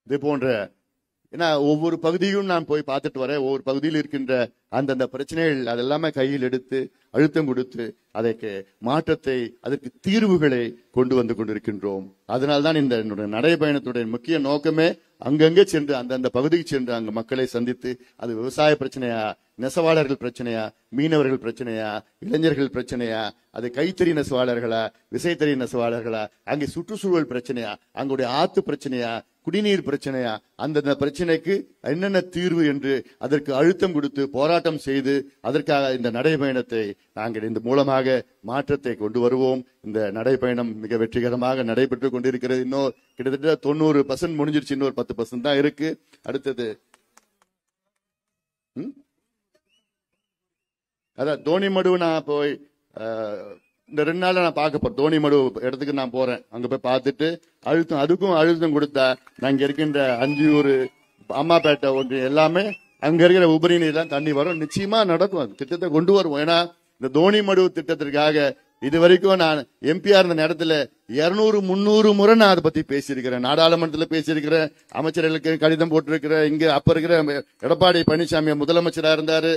இதே போன்ற ஏன்னா ஒவ்வொரு பகுதியும் நான் போய் பார்த்துட்டு வரேன். ஒவ்வொரு பகுதியில் இருக்கின்ற அந்தந்த பிரச்சனைகள் அதெல்லாமே கையில் எடுத்து அழுத்தம் கொடுத்து அதற்கு மாற்றத்தை, அதற்கு தீர்வுகளை கொண்டு வந்து கொண்டிருக்கின்றோம். அதனால்தான் இந்த என்னுடைய நடைபயணத்துடைய முக்கிய நோக்கமே அங்கங்கே சென்று அந்தந்த பகுதிக்கு சென்று அங்கு மக்களை சந்தித்து, அது விவசாய பிரச்சனையா, நெசவாளர்கள் பிரச்சனையா, மீனவர்கள் பிரச்சனையா, இளைஞர்கள் பிரச்சனையா, அது கைத்தறி நெசவாளர்களா, விசைத்தறி நெசவாளர்களா, அங்கே சுற்றுச்சூழல் பிரச்சனையா, அங்குடைய ஆத்து பிரச்சனையா, குடிநீர் பிரச்சனையா, அந்தந்த பிரச்சனைக்கு என்னென்ன தீர்வு என்று அதற்கு அழுத்தம் கொடுத்து போராட்டம் செய்து அதற்காக இந்த நடைபயணத்தை நாங்கள் இந்த மூலமாக மாற்றத்தை கொண்டு வருவோம். இந்த நடைபயணம் மிக வெற்றிகரமாக நடைபெற்றுக் கொண்டிருக்கிறது. இன்னும் கிட்டத்தட்ட 90% முடிஞ்சிருச்சு. இன்னொரு 10% தான் இருக்கு. அடுத்தது அதான் தோணிமடு. நான் போய் இந்த 2 நாள்ல நான் பார்க்க போறேன். தோணிமடு இடத்துக்கு நான் போறேன். அங்க போய் பார்த்துட்டு அதுக்கும் அழுத்தம் கொடுத்தா நான் இங்க இருக்கின்ற அந்தியூர், அம்மாப்பேட்டை ஒன்று எல்லாமே அங்க இருக்கிற உபரி நீர் தண்ணி வரும். நிச்சயமா நடக்கும். அது திட்டத்தை கொண்டு வருவோம். ஏன்னா இந்த தோணிமடு திட்டத்திற்காக இதுவரைக்கும் நான் எம்பியா இருந்த நேரத்துல 200-300 முறை நான் அதை பத்தி பேசியிருக்கிறேன். நாடாளுமன்றத்தில் பேசியிருக்கிறேன், அமைச்சர்களுக்கு கடிதம் போட்டிருக்கிறேன். இங்க அப்ப இருக்கிற எடப்பாடி பழனிசாமி முதலமைச்சரா இருந்தாரு,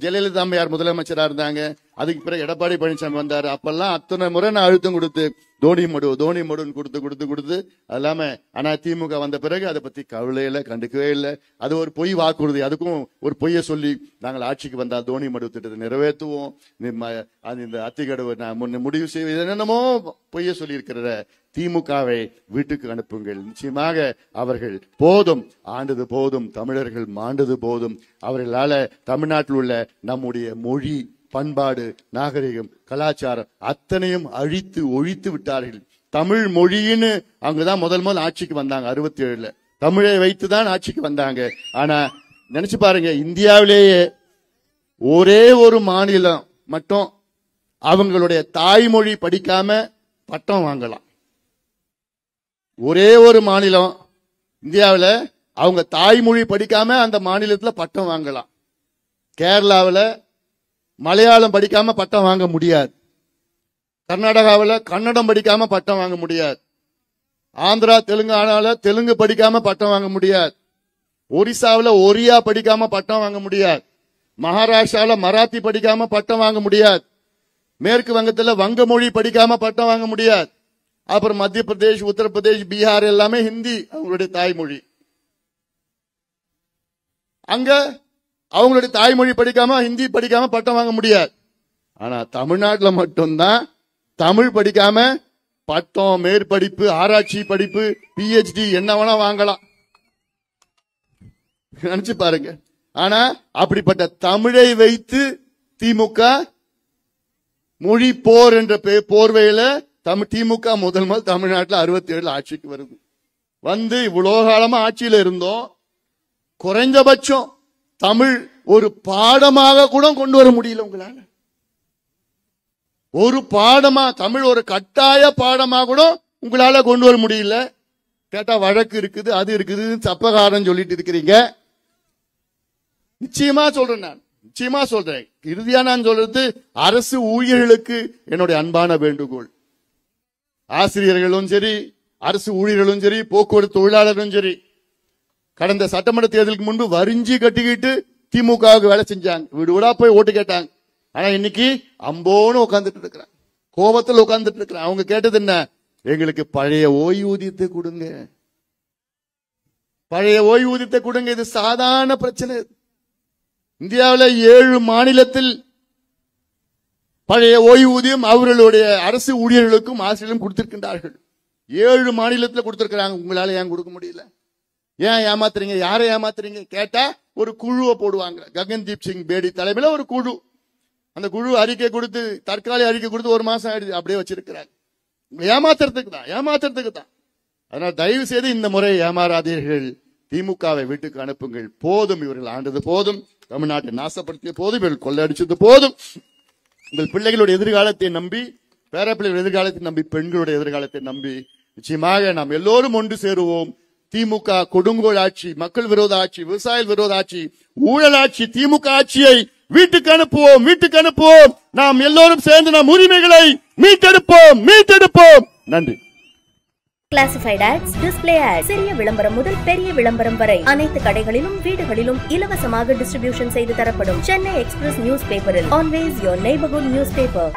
ஜெயலலிதா அம்மையார் முதலமைச்சரா இருந்தாங்க. அதுக்கு பிறகு எடப்பாடி பழனிசாமி வந்தாரு. அப்பெல்லாம் அத்தனை முறை நான் அழுத்தம் கொடுத்து தோணிமடுன்னு கொடுத்து அது இல்லாம ஆனா திமுக வந்த பிறகு அதை பத்தி கவலையில கண்டுக்கவே இல்லை. அது ஒரு பொய் வாக்குறுதி. அதுக்கும் ஒரு பொய்ய சொல்லி நாங்கள் ஆட்சிக்கு வந்தால் தோணிமடு திட்டத்தை நிறைவேற்றுவோம், இந்த அத்திக்கடவு முடிவு செய்வது என்னென்னமோ பொய்ய சொல்லி இருக்கிற திமுகவை வீட்டுக்கு அனுப்புங்கள். நிச்சயமாக அவர்கள் போதும், ஆண்டது போதும், தமிழர்கள் மாண்டது போதும். அவர்களால தமிழ்நாட்டில் உள்ள நம்முடைய மொழி, பண்பாடு, நாகரிகம், கலாச்சாரம் அத்தனையும் அழித்து ஒழித்து விட்டார்கள். தமிழ் மொழின்னு அவங்கதான் முதல் ஆட்சிக்கு வந்தாங்க. 67 தமிழை வைத்துதான் ஆட்சிக்கு வந்தாங்க. ஆனா நினைச்சு பாருங்க, இந்தியாவிலேயே ஒரே ஒரு மாநிலம் மட்டும் அவங்களுடைய தாய்மொழி படிக்காம பட்டம் வாங்கலாம். ஒரே ஒரு மாநிலம் இந்தியாவில் அவங்க தாய்மொழி படிக்காம அந்த மாநிலத்தில் பட்டம் வாங்கலாம். கேரளாவில் மலையாளம் படிக்காம பட்டம் வாங்க முடியாது. கர்நாடகாவில் கன்னடம் படிக்காம பட்டம் வாங்க முடியாது. ஆந்திரா தெலுங்கானால தெலுங்கு படிக்காம பட்டம் வாங்க முடியாது. ஒரிசாவில் ஒரியா படிக்காம பட்டம் வாங்க முடியாது. மகாராஷ்டிராவில் மராத்தி படிக்காம பட்டம் வாங்க முடியாது. மேற்கு வங்கத்தில் வங்க மொழி படிக்காம பட்டம் வாங்க முடியாது. அப்புறம் மத்திய பிரதேஷ், உத்தரப்பிரதேஷ், பீகார் எல்லாமே ஹிந்தி அவங்களுடைய தாய்மொழி. அங்க அவங்களுடைய தாய்மொழி படிக்காம ஹிந்தி படிக்காம பட்டம் வாங்க முடியாது. ஆனா தமிழ்நாட்டில் மட்டும்தான் தமிழ் படிக்காம பட்டம், மேற்படிப்பு, ஆராய்ச்சி படிப்பு, PhD என்ன வேணா வாங்கலாம். நினைச்சு பாருங்க. ஆனா அப்படிப்பட்ட தமிழை வைத்து திமுக மொழி போர் என்ற போர்வையில திமுக முதல் தமிழ்நாட்டில் 67 ஆட்சிக்கு வருது. வந்து இவ்வளோ காலமா ஆட்சியில இருந்தோம். குறைஞ்சபட்சம் தமிழ் ஒரு பாடமாக கூட கொண்டு வர முடியல உங்களால. ஒரு பாடமா, தமிழ் ஒரு கட்டாய பாடமாக கூட உங்களால கொண்டு வர முடியல. கேட்டா வழக்கு இருக்குது, அது இருக்குது, சப்பகாரம் சொல்லிட்டு இருக்கிறீங்க. நிச்சயமா சொல்றேன், நான் நிச்சயமா சொல்றேன். இறுதியா நான் சொல்றது அரசு ஊழியர்களுக்கு என்னுடைய அன்பான வேண்டுகோள். ஆசிரியர்களும் சரி, அரசு ஊழியர்களும் சரி, போக்குவரத்து தொழிலாளர்களும் சரி, கடந்த சட்டமன்ற தேர்தலுக்கு முன்பு வரிஞ்சி கட்டிக்கிட்டு திமுகவுக்கு வேலை செஞ்சாங்க. வீடு வீடா போய் ஓட்டு கேட்டாங்க. ஆனா இன்னைக்கு அம்போன்னு உட்கார்ந்துட்டு இருக்கிறாங்க, கோபத்தில் உட்கார்ந்துட்டு இருக்கிறாங்க. அவங்க கேட்டது என்ன? எங்களுக்கு பழைய ஓய்வூதியத்தை கொடுங்க, பழைய ஓய்வூதியத்தை கொடுங்க. இது சாதாரண பிரச்சனை. இந்தியாவில் 7 மாநிலத்தில் பழைய ஓய்வூதியம் அவர்களுடைய அரசு ஊழியர்களுக்கும் ஆசிரியர்களும் கொடுத்திருக்கின்றார்கள். 7 மாநிலத்தில் கொடுத்திருக்கிறாங்க. உங்களால ஏன் கொடுக்க முடியல? ஏன் ஏமாத்துறீங்க? யாரை ஏமாத்துறீங்க? கேட்டா ஒரு குழுவை போடுவாங்க. ககன்தீப் சிங் பேடி தலைமையில ஒரு குழு. அந்த குழு அறிக்கை கொடுத்து, தற்காலிக அறிக்கை கொடுத்து 1 மாசம் ஆயிடுச்சு, அப்படியே வச்சிருக்கிறாங்க. ஏமாத்துறதுக்கு தான். அதனால தயவு செய்து இந்த முறை ஏமாறாதீர்கள். திமுகவை வீட்டுக்கு அனுப்புங்கள். போதும், இவர்கள் ஆண்டது போதும், தமிழ்நாட்டை நாசப்படுத்திய போதும், இவர்கள் கொள்ளையடிச்சது போதும். உங்கள் பிள்ளைகளுடைய எதிர்காலத்தை நம்பி, பேரப்பிள்ளைகளுடைய எதிர்காலத்தை நம்பி, பெண்களுடைய எதிர்காலத்தை நம்பி நிச்சயமாக நாம் எல்லோரும் ஒன்று சேருவோம். திமுக கொடுங்கோல் ஆட்சி, மக்கள் விரோத ஆட்சி, விவசாய விரோத ஆட்சி, ஊழல் ஆட்சி, திமுக ஆட்சியை வீட்டுக்கு அனுப்புவோம், வீட்டுக்கு அனுப்புவோம். நாம் எல்லோரும் சேர்ந்து நம் உரிமைகளை மீட்டெடுப்போம். நன்றி. கிளாசிஃபைட் ஆட்ஸ், டிஸ்ப்ளே ஆட்ஸ், சிறிய விளம்பரம் முதல் பெரிய விளம்பரம் வரை அனைத்து கடைகளிலும் வீடுகளிலும் இலவசமாக டிஸ்ட்ரிபியூஷன் செய்து தரப்படும். சென்னை எக்ஸ்பிரஸ் நியூஸ் பேப்பரில் always your neighbourhood news paper.